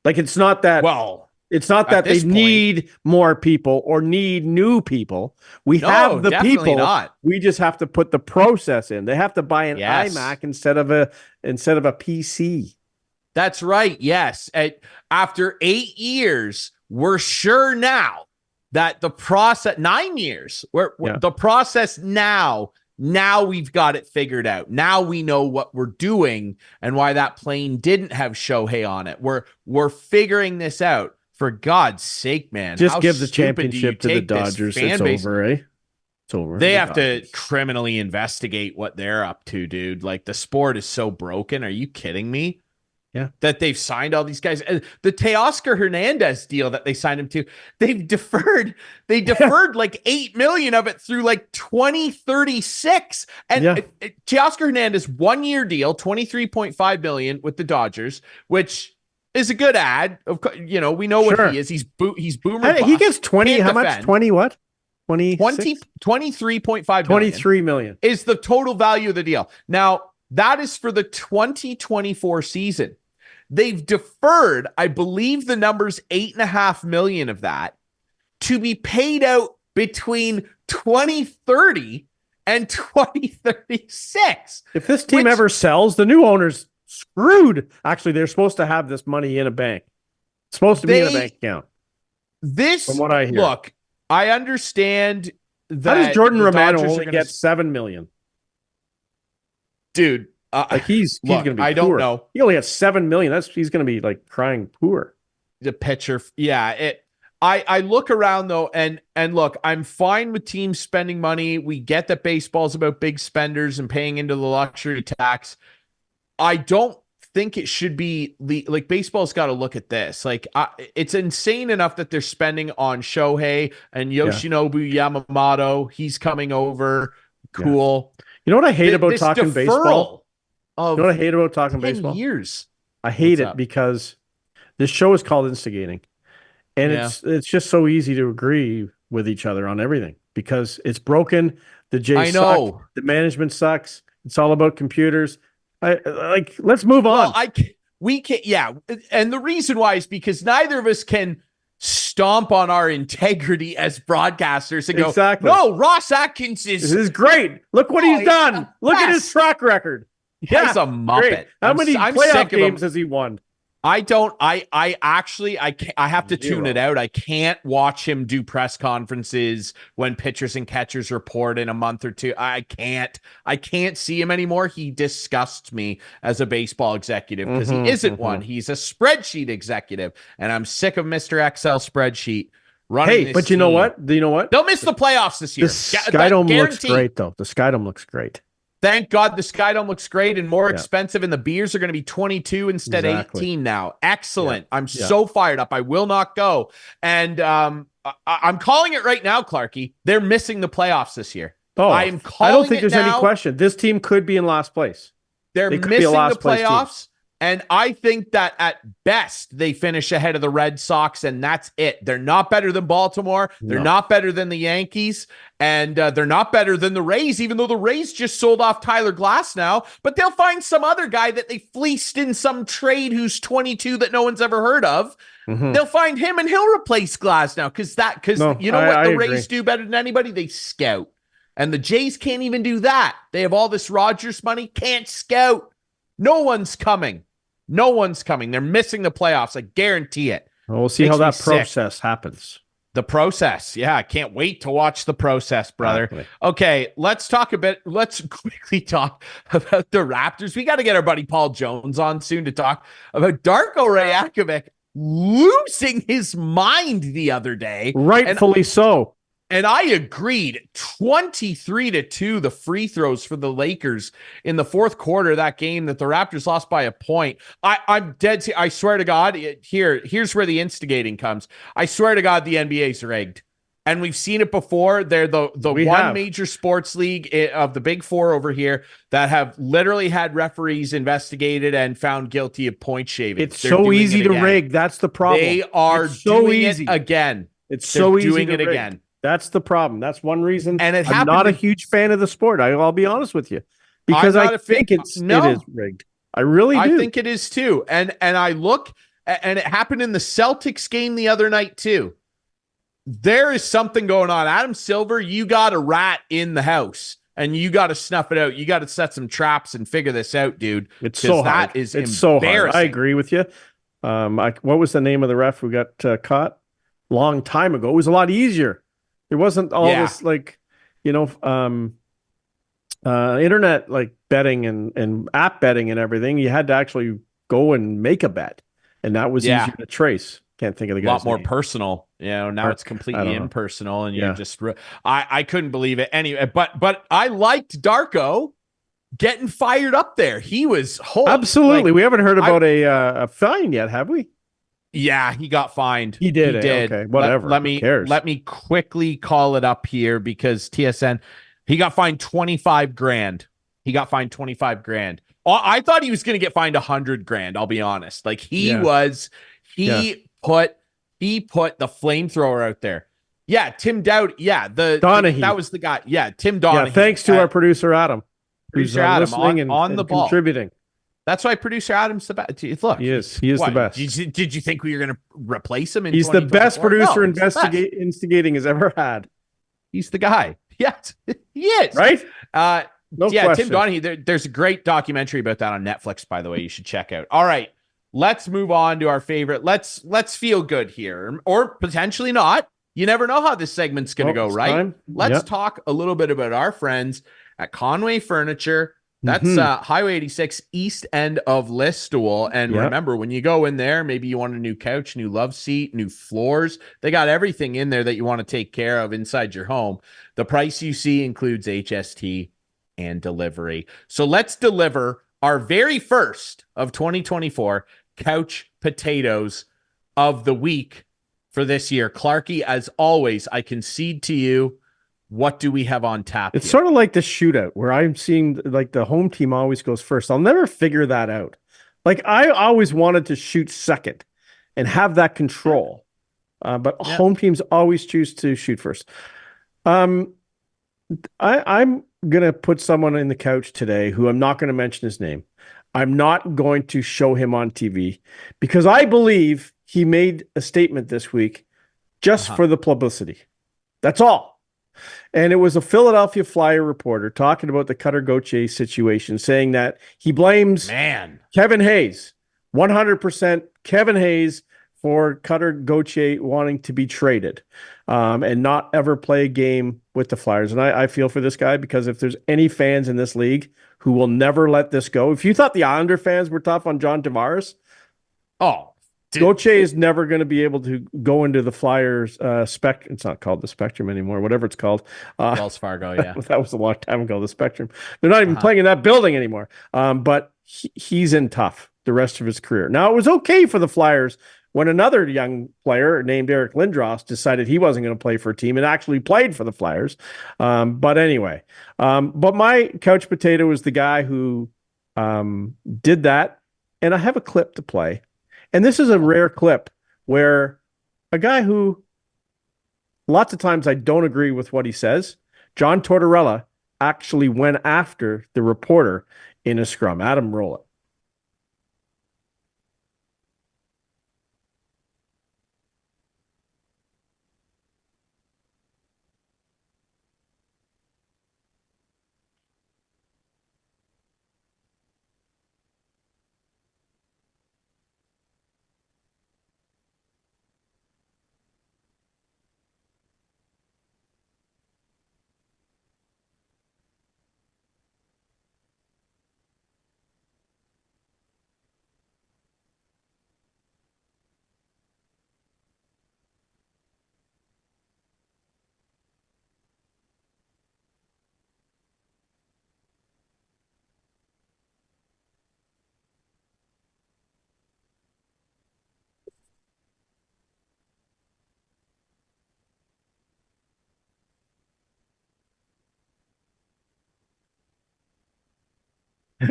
Like, it's not that. Well, it's not that they need more people or need new people. We have the people. Not. We just have to put the process in. They have to buy an iMac instead of a PC. That's right. Yes. After 8 years, we're sure now that the process, 9 years, the process now we've got it figured out. Now we know what we're doing and why that plane didn't have Shohei on it. We're figuring this out. For God's sake, man. Just give the championship to the Dodgers. It's over, eh? It's over. They have to criminally investigate what they're up to, dude. Like, the sport is so broken. Are you kidding me? Yeah. That they've signed all these guys. The Teoscar Hernandez deal that they signed him to, they've deferred. They deferred like $8 million of it through like 2036. And Teoscar Hernandez 1 year deal, $23.5 million with the Dodgers, which is a good ad. You know, we know what he is. He's boomer. He gets 20. How much? 20 what? 23.5 $23 million is the total value of the deal. Now, that is for the 2024 season. They've deferred, I believe the number's $8.5 million of that to be paid out between 2030 and 2036. If this team ever sells, the new owner's screwed. Actually, they're supposed to have this money in a bank. It's supposed to be in a bank account. From what I hear. Look, I understand that. How does Jordan Romano only get $7 million? Dude, he's going to be poor. I don't know. He only has $7 million. He's going to be like crying poor. The pitcher, I look around though, and look, I'm fine with teams spending money. We get that baseball's about big spenders and paying into the luxury tax. I don't think it should be like baseball's got to look at this. Like, it's insane enough that they're spending on Shohei and Yoshinobu Yamamoto. He's coming over. Cool. Yeah. You know what I hate about talking baseball? You know what I hate about talking baseball? Years. I hate it because this show is called Instigating. And it's just so easy to agree with each other on everything because it's broken. The Jays suck. The management sucks. It's all about computers. Let's move on. We can't. Yeah. And the reason why is because neither of us can stomp on our integrity as broadcasters and go, no, Ross Atkins This is great. Look what he's done. Look at his track record. He's a muppet. Great. How many playoff games has he won? I have to tune it out. I can't watch him do press conferences when pitchers and catchers report in a month or two. I can't see him anymore. He disgusts me as a baseball executive because he isn't one. He's a spreadsheet executive, and I'm sick of Mr. Excel spreadsheet running. Hey, but you know what? Do you know what? They'll miss the playoffs this year. The Skydome looks great, though. The Skydome looks great. Thank God the Skydome looks great and more expensive, and the beers are going to be 22 instead of 18 now. Excellent. I'm so fired up. I will not go. And I'm calling it right now, Clarkey. They're missing the playoffs this year. I don't think there's any question. This team could be in last place. They're missing the playoffs. And I think that at best they finish ahead of the Red Sox, and that's it. They're not better than Baltimore. They're not better than the Yankees, and they're not better than the Rays, even though the Rays just sold off Tyler Glass now. But they'll find some other guy that they fleeced in some trade who's 22 that no one's ever heard of. They'll find him, and he'll replace Glass now because you know what the Rays do better than anybody? They scout. And the Jays can't even do that. They have all this Rodgers money, can't scout. No one's coming. No one's coming. They're missing the playoffs. I guarantee it. Well, we'll see how that process happens. The process. Yeah, I can't wait to watch the process, brother. Exactly. Okay, let's quickly talk about the Raptors. We got to get our buddy Paul Jones on soon to talk about Darko Rajakovic. losing his mind the other day. Rightfully so. And I agreed. 23-2, the free throws for the Lakers in the fourth quarter of that game that the Raptors lost by a point. I'm dead. I swear to God, here's where the instigating comes. I swear to God, the NBA's rigged. And we've seen it before. They're the one major sports league of the big four over here that have literally had referees investigated and found guilty of point shaving. It's so easy to rig. That's the problem. They are doing it again. It's so easy doing to it rig. again. That's the problem. That's one reason. And I'm not a huge fan of the sport. I'll be honest with you, because I think it is rigged. I really do. I think it is too. And I look, and it happened in the Celtics game the other night too. There is something going on. Adam Silver, you got a rat in the house, and you got to snuff it out. You got to set some traps and figure this out, dude. It's so hard. It's so hard. I agree with you. What was the name of the ref who got caught? Long time ago. It was a lot easier. There wasn't all this internet like betting and app betting and everything. You had to actually go and make a bet, and that was easier to trace. Can't think of the guy's name. A lot more name. personal. Now it's completely impersonal, and you're just. I couldn't believe it anyway. But I liked Darko getting fired up there. He was absolutely. We haven't heard about a fine yet, have we? Yeah, he got fined. He did. Okay, whatever. Let me quickly call it up here because TSN, he got fined $25,000. He got fined $25,000. I thought he was going to get fined $100,000. I'll be honest. Like he put the flamethrower out there. Yeah, Tim Dowd. Yeah, Donahue. That was the guy. Yeah, Tim Donahue. Yeah, thanks to our producer Adam, who's listening on and the ball, contributing. That's why producer Adam's the best. Look, he is the best. Did you think we were going to replace him? He's the best producer Instigating has ever had. He's the guy. Yes, he is. Right? No question. Tim Donahue. There's a great documentary about that on Netflix, by the way. You should check out. All right, let's move on to our favorite. Let's feel good here, or potentially not. You never know how this segment's going to go. Right? Let's talk a little bit about our friends at Conway Furniture. That's Highway 86 east end of Listowel. And remember, when you go in there, maybe you want a new couch, new love seat, new floors. They got everything in there that you want to take care of inside your home. The price you see includes HST and delivery. So let's deliver our very first of 2024 couch potatoes of the week for this year. Clarkey, as always, I concede to you. What do we have on tap? It's sort of like the shootout where I'm seeing like the home team always goes first. I'll never figure that out. Like I always wanted to shoot second and have that control. But home teams always choose to shoot first. I'm going to put someone in the couch today who I'm not going to mention his name. I'm not going to show him on TV because I believe he made a statement this week just for the publicity. That's all. And it was a Philadelphia Flyer reporter talking about the Cutter Gauthier situation, saying that he blames Kevin Hayes, 100% Kevin Hayes, for Cutter Gauthier wanting to be traded and not ever play a game with the Flyers. And I feel for this guy because if there's any fans in this league who will never let this go, if you thought the Islander fans were tough on John Tavares, Gauthier is never going to be able to go into the Flyers Spectrum. It's not called the Spectrum anymore, whatever it's called. Wells Fargo, yeah. That was a long time ago, the Spectrum. They're not even playing in that building anymore. But he's in tough the rest of his career. Now, it was okay for the Flyers when another young player named Eric Lindros decided he wasn't going to play for a team and actually played for the Flyers. But anyway, but my couch potato is the guy who did that. And I have a clip to play. And this is a rare clip where a guy who lots of times I don't agree with what he says, John Tortorella, actually went after the reporter in a scrum. Adam, roll it.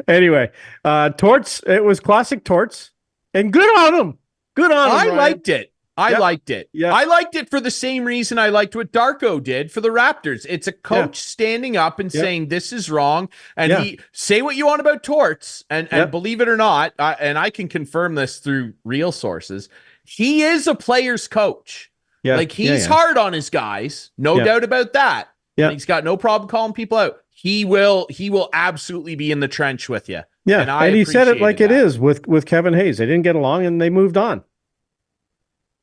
Anyway, Torts. It was classic Torts, and good on him. Good on him. I Ryan. liked it. I Yep. liked it. Yep. I liked it for the same reason I liked what Darko did for the Raptors. It's a coach standing up and saying this is wrong, and he say what you want about Torts, and believe it or not, and I can confirm this through real sources. He is a player's coach. Yeah, like he's hard on his guys, no doubt about that. Yeah, he's got no problem calling people out. He will absolutely be in the trench with you. Yeah, and he said it like it is with Kevin Hayes. They didn't get along, and they moved on.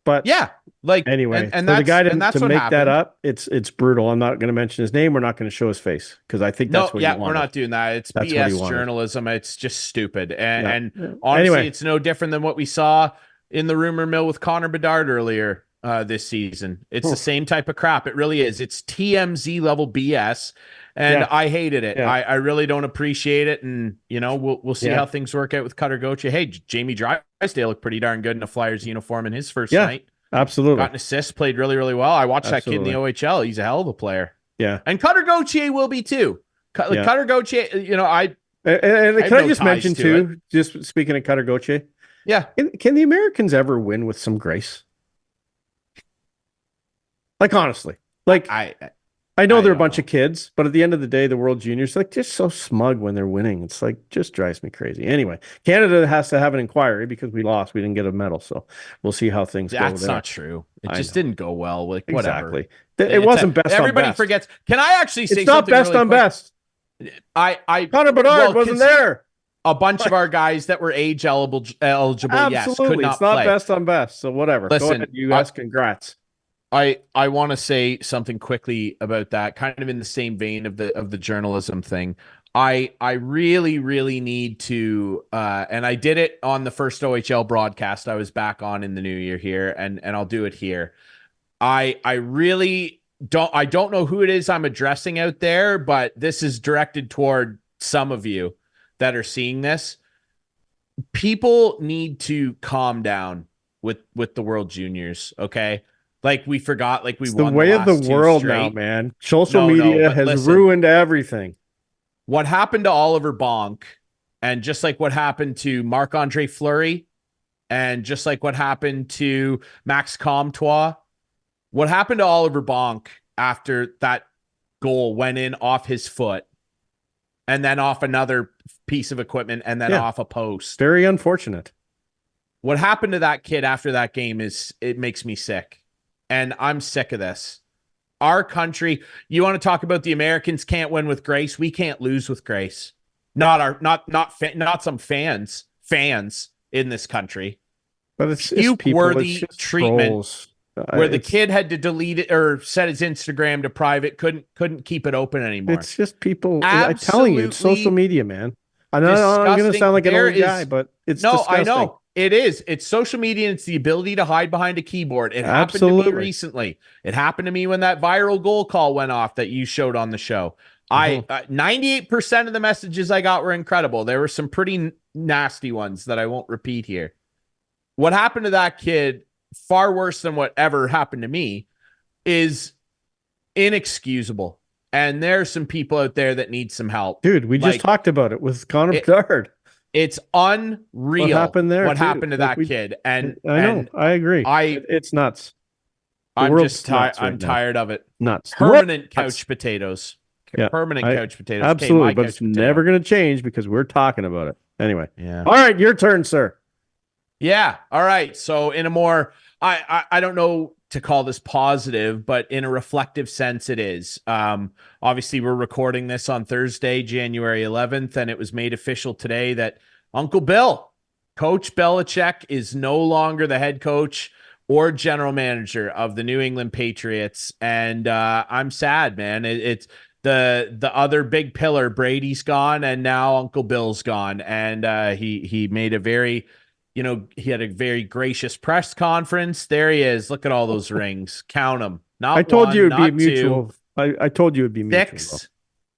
But anyway, and for the guy to make happened. that up, it's brutal. I'm not going to mention his name. We're not going to show his face because I think that's what you wanted. We're not doing that. It's that's BS journalism. It's just stupid. And honestly, it's no different than what we saw in the rumor mill with Connor Bedard earlier this season. It's the same type of crap. It really is. It's TMZ level BS. And I hated it. I really don't appreciate it. And, we'll see how things work out with Cutter Gauthier. Hey, Jamie Drysdale looked pretty darn good in a Flyers uniform in his first night. Absolutely. Got an assist, played really, really well. I watched that kid in the OHL. He's a hell of a player. Yeah. And Cutter Gauthier will be too. Cutter Gauthier, can I just mention too, just speaking of Cutter Gauthier. Yeah. Can the Americans ever win with some grace? Like, honestly, I know they're a bunch of kids, but at the end of the day, the World Juniors just so smug when they're winning. It's just drives me crazy. Anyway, Canada has to have an inquiry because we lost. We didn't get a medal, so we'll see how things go. That's not true. It just didn't go well. Whatever. Exactly. It wasn't best. Everybody on best. forgets. Can I actually say it's not something best really on quick? best? Connor Bedard wasn't there. A bunch of our guys that were age eligible, yes, could not it's not play. Best on best. So whatever. Listen, go ahead, you guys. Congrats. I want to say something quickly about that, kind of in the same vein of the journalism thing. I really, really need to, and I did it on the first OHL broadcast I was back on in the new year here, and I'll do it here. I really don't know who it is I'm addressing out there, but this is directed toward some of you that are seeing this. People need to calm down with the World Juniors, okay? Like we forgot, like we it's won the way the of the last two world straight. now, man. Social media has ruined everything. What happened to Oliver Bonk, and just like what happened to Marc-Andre Fleury, and just like what happened to Max Comtois, what happened to Oliver Bonk after that goal went in off his foot, and then off another piece of equipment, and then off a post. Very unfortunate. What happened to that kid after that game it makes me sick. And I'm sick of this. Our country, you want to talk about the Americans can't win with grace? We can't lose with grace. Not some fans in this country. But it's puke-worthy treatment trolls. Where the kid had to delete it or set his Instagram to private, couldn't keep it open anymore. It's just people. I'm telling you, it's social media, man. I'm going to sound like an old guy, but it's disgusting. I know. It is. It's social media, and it's the ability to hide behind a keyboard. It happened to me recently. It happened to me when that viral goal call went off that you showed on the show. 98% of the messages I got were incredible. There were some pretty nasty ones that I won't repeat here. What happened to that kid, far worse than whatever happened to me, is inexcusable. And there's some people out there that need some help. Dude, we just talked about it with Connor Bedard. It's unreal what happened there. What happened to that kid. And I know, I agree. It's nuts. I'm just tired. I'm tired of it. Nuts. Permanent couch potatoes. Yeah, permanent couch potatoes. Absolutely, but it's never going to change because we're talking about it. Anyway. Yeah. All right, your turn, sir. Yeah. All right. So in a more, I don't know to call this positive, but in a reflective sense, it is. Obviously, we're recording this on Thursday, January 11th, and it was made official today that Uncle Bill, Coach Belichick, is no longer the head coach or general manager of the New England Patriots. And I'm sad, man. It's the other big pillar, Brady's gone, and now Uncle Bill's gone. And he made a very, he had a very gracious press conference. There he is. Look at all those rings. Count them. I told you it'd be mutual. I told you it'd be mutual. 6.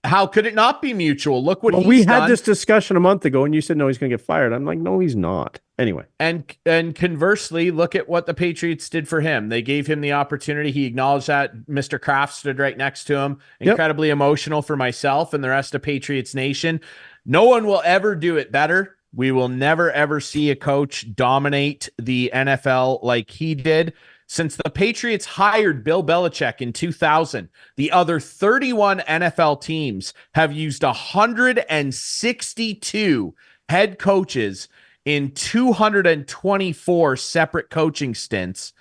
How could it not be mutual? Look what he's we had done. This discussion a month ago, and you said no, he's going to get fired. I'm like, no, he's not. Anyway, and conversely, look at what the Patriots did for him. They gave him the opportunity. He acknowledged that. Mr. Kraft stood right next to him. Incredibly emotional for myself and the rest of Patriots Nation. No one will ever do it better. We will never, ever see a coach dominate the NFL like he did. Since the Patriots hired Bill Belichick in 2000, the other 31 NFL teams have used 162 head coaches in 224 separate coaching stints.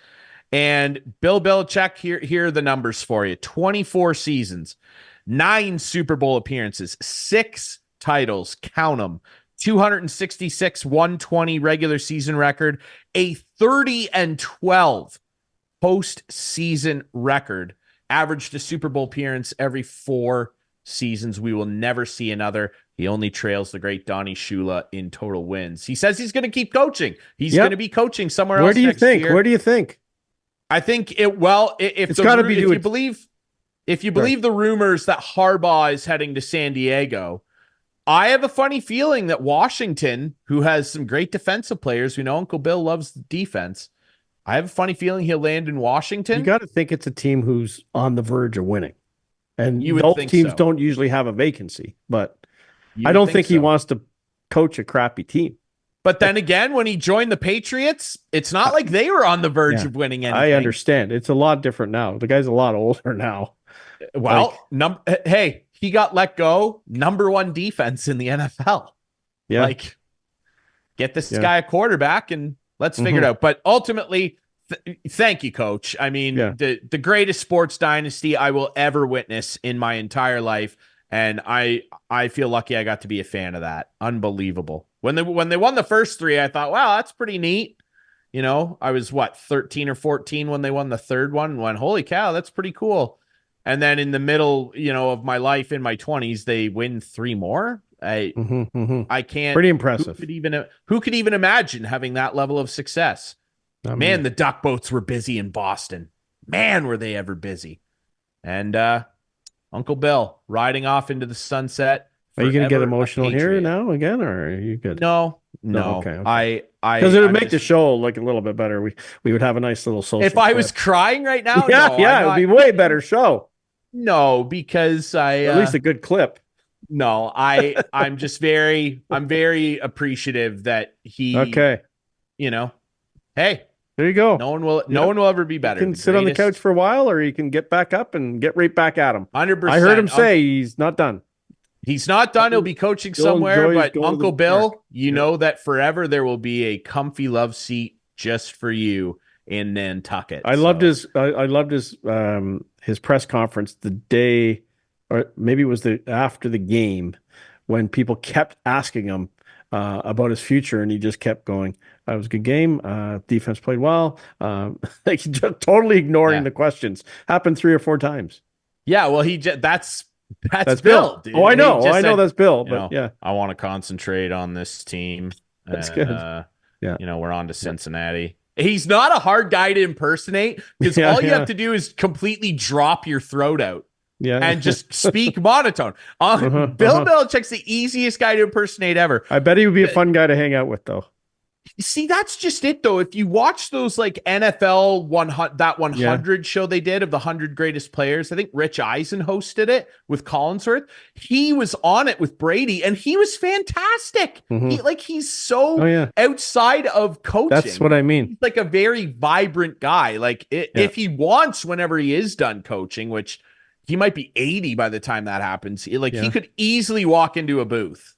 And Bill Belichick, here are the numbers for you. 24 seasons, 9 Super Bowl appearances, 6 titles, count them, 266 120 regular season record, a 30-12 postseason record, averaged a Super Bowl appearance every 4 seasons. We will never see another. He only trails the great Donnie Shula in total wins. He says he's going to keep coaching. He's going to be coaching somewhere else. Where do you think? Where do you think? I think it. Well, if it's got to be. If you believe the rumors that Harbaugh is heading to San Diego, I have a funny feeling that Washington, who has some great defensive players, we know Uncle Bill loves the defense. I have a funny feeling he'll land in Washington. You got to think it's a team who's on the verge of winning, and those teams don't usually have a vacancy. But I don't think he wants to coach a crappy team. But then again, when he joined the Patriots, it's not like they were on the verge of winning anything. I understand. It's a lot different now. The guy's a lot older now. Well, hey, he got let go. Number 1 defense in the NFL. Yeah. Like, get this guy a quarterback and let's figure it out. But ultimately, thank you, Coach. I mean, the greatest sports dynasty I will ever witness in my entire life. And I feel lucky I got to be a fan of that. Unbelievable. When they won the first 3, I thought, wow, that's pretty neat. You know, I was 13 or 14 when they won the third one and went, holy cow, that's pretty cool. And then in the middle, of my life in my 20s, they win 3 more. I can't. Pretty impressive. Who could even imagine having that level of success? Man, the duck boats were busy in Boston. Man, were they ever busy. And Uncle Bill riding off into the sunset. Are you going to get emotional here now again, or are you good? No. Okay. Because it would make the show like a little bit better. We would have a nice little social. If I was crying right now, it would be way better show. No, because at least a good clip. No, I'm very appreciative that he. Okay. Hey, there you go. No one will ever be better. You can sit on the couch for a while, or you can get back up and get right back at him. 100%. I heard him say he's not done. He's not done. He'll be coaching somewhere, but Uncle Bill, know that forever there will be a comfy love seat just for you in Nantucket. I loved his press conference the day, or maybe it was after the game, when people kept asking him about his future, and he just kept going, it was a good game. Defense played well. Like, just totally ignoring the questions. Happened 3 or 4 times. Yeah, well, that's Bill. Dude. Oh, I know. That's Bill. But I want to concentrate on this team. That's good. We're on to Cincinnati. He's not a hard guy to impersonate, because all you have to do is completely drop your throat out. And just speak monotone. Bill Belichick's the easiest guy to impersonate ever. I bet he would be a fun guy to hang out with, though. See, that's just it, though. If you watch those like NFL 100 show they did of the 100 greatest players, I think Rich Eisen hosted it with Collinsworth. He was on it with Brady, and he was fantastic. He's so outside of coaching. That's what I mean. He's like a very vibrant guy. Like if he wants, whenever he is done coaching, which he might be 80 by the time that happens, he could easily walk into a booth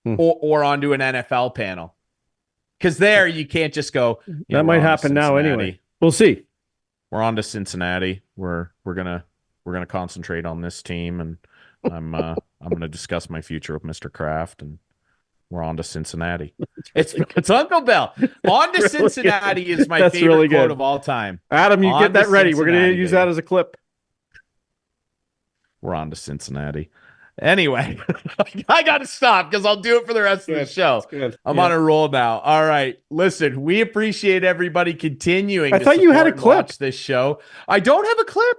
or onto an NFL panel. Because there you can't just go. That might happen now anyway. We'll see. We're on to Cincinnati. We're gonna concentrate on this team, and I'm gonna discuss my future with Mr. Kraft, and we're on to Cincinnati. It's Uncle Bill. On to Cincinnati is my favorite quote of all time. Adam, you get that ready. We're gonna use that as a clip. We're on to Cincinnati. Anyway, I got to stop because I'll do it for the rest of the show. I'm on a roll now. All right. Listen, we appreciate everybody continuing. I thought you had a clip. Watch this show. I don't have a clip.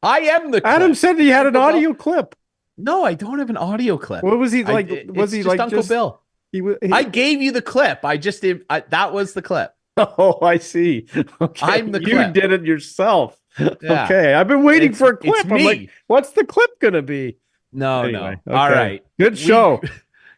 I am the clip. Adam said he had an audio clip. No, I don't have an audio clip. What was he like? Was he like Uncle Bill? I gave you the clip. That was the clip. Oh, I see. Okay. I'm the clip. You did it yourself. Yeah. Okay. I've been waiting for a clip. I'm like, what's the clip going to be? No. Anyway, okay. All right. Good show.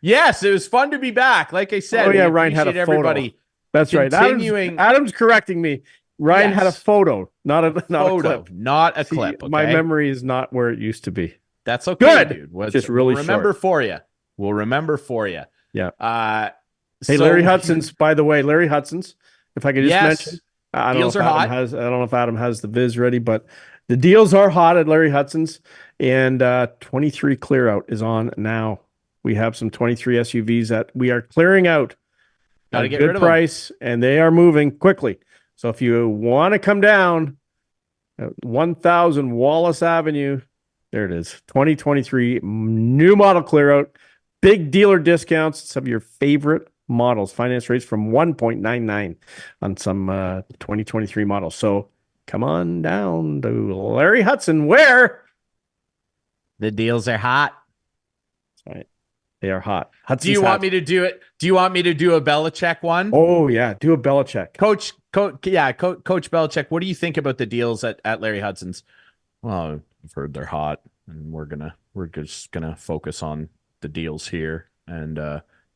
Yes, it was fun to be back. Like I said, Oh, yeah, we Ryan had a appreciate photo. everybody. That's right. Continuing- Adam's correcting me. Ryan had a Yes. photo, not a Photo, clip. not a See, clip. My okay? memory is not where it used to be. That's okay, Good. dude. Just really we'll remember short. for you. We'll remember for you. Yeah. So- Hey, Larry Hudson's, by the way, Larry Hudson's, if I could just Yes. mention, I don't Deals know if are Adam hot. has, I don't know if Adam has the viz ready, but the deals are hot at Larry Hudson's, and 23 clear out is on now. We have some 23 SUVs that we are clearing out at Gotta a get good rid of them. price, and they are moving quickly. So if you want to come down at 1000 Wallace Avenue, there it is. 2023 new model clear out, big dealer discounts, some of your favorite models, finance rates from 1.99 on some 2023 models. So come on down to Larry Hudson, where The deals are hot. that's right, they are hot. Do you want me to do it? Do you want me to do a Belichick one? Oh yeah, do a Belichick. Coach Belichick, what do you think about the deals at Larry Hudson's? Well, I've heard they're hot, and we're just gonna focus on the deals here. And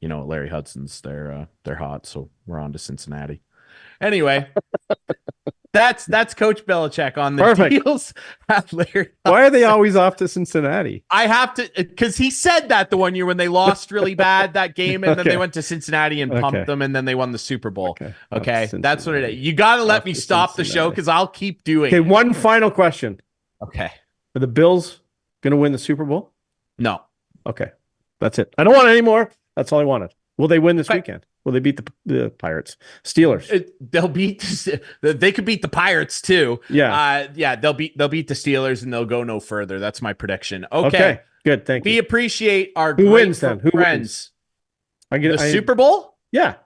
Larry Hudson's, they're hot, so we're on to Cincinnati. Anyway, that's Coach Belichick on the Perfect. deals at Larry Hudson's. Why are they always off to Cincinnati? I have to, because he said that the one year when they lost really bad that game, and then Okay. they went to Cincinnati and pumped Okay. them, and then they won the Super Bowl. Okay, Off that's what it is. Cincinnati. You got to let Off me to stop the show Cincinnati. because I'll keep doing Okay, it. one final question. Okay, Are the Bills going to win the Super Bowl? no, Okay, that's it. I don't want any more. That's all I wanted. Will they win this Okay. weekend? Will they beat the Pirates? Steelers? they'll beat. They could beat the Pirates too. Yeah. They'll beat the Steelers and they'll go no further. That's my prediction. Okay, Good. Thank we you. appreciate our Who great wins then? Who friends. wins? The Super Bowl? Yeah.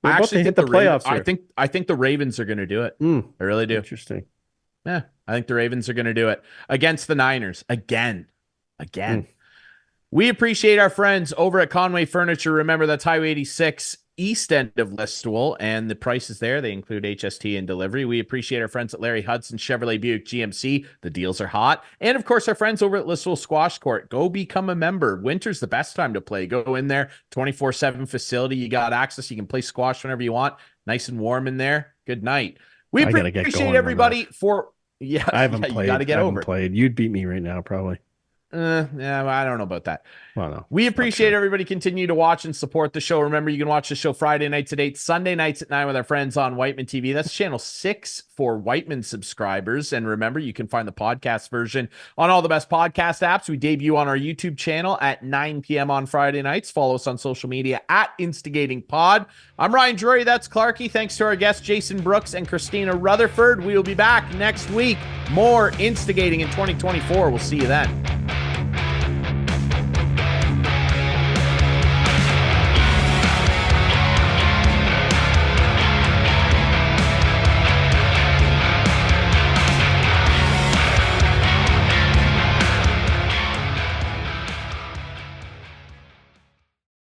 They're I about actually to think hit the playoffs I here. think the Ravens are going to do it. I really do. Interesting. Yeah, I think the Ravens are going to do it against the Niners again. We appreciate our friends over at Conway Furniture. Remember, that's Highway 86 east end of Listowel, and the prices there, they include HST and delivery. We appreciate our friends at Larry Hudson, Chevrolet Buick GMC. The deals are hot. And of course, our friends over at Listowel Squash Court. Go become a member. Winter's the best time to play. Go in there, 24/7 facility. You got access. You can play squash whenever you want. Nice and warm in there. Good night. We I gotta get appreciate going on everybody for... Yeah, I haven't played. You got to get I haven't over it. played. You'd beat me right now, probably. Yeah, I don't know about that. Well, no. We It's not appreciate true. everybody continue to watch and support the show. Remember, you can watch the show Friday nights at 8, Sunday nights at 9 with our friends on Whiteman TV. That's channel 6 for Whiteman subscribers. And remember, you can find the podcast version on all the best podcast apps. We debut on our YouTube channel at 9 p.m. on Friday nights. Follow us on social media at Instigating Pod. I'm Ryan Drury. That's Clarkey. Thanks to our guests, Jason Brooks and Christina Rutherford. We will be back next week. More Instigating in 2024. We'll see you then.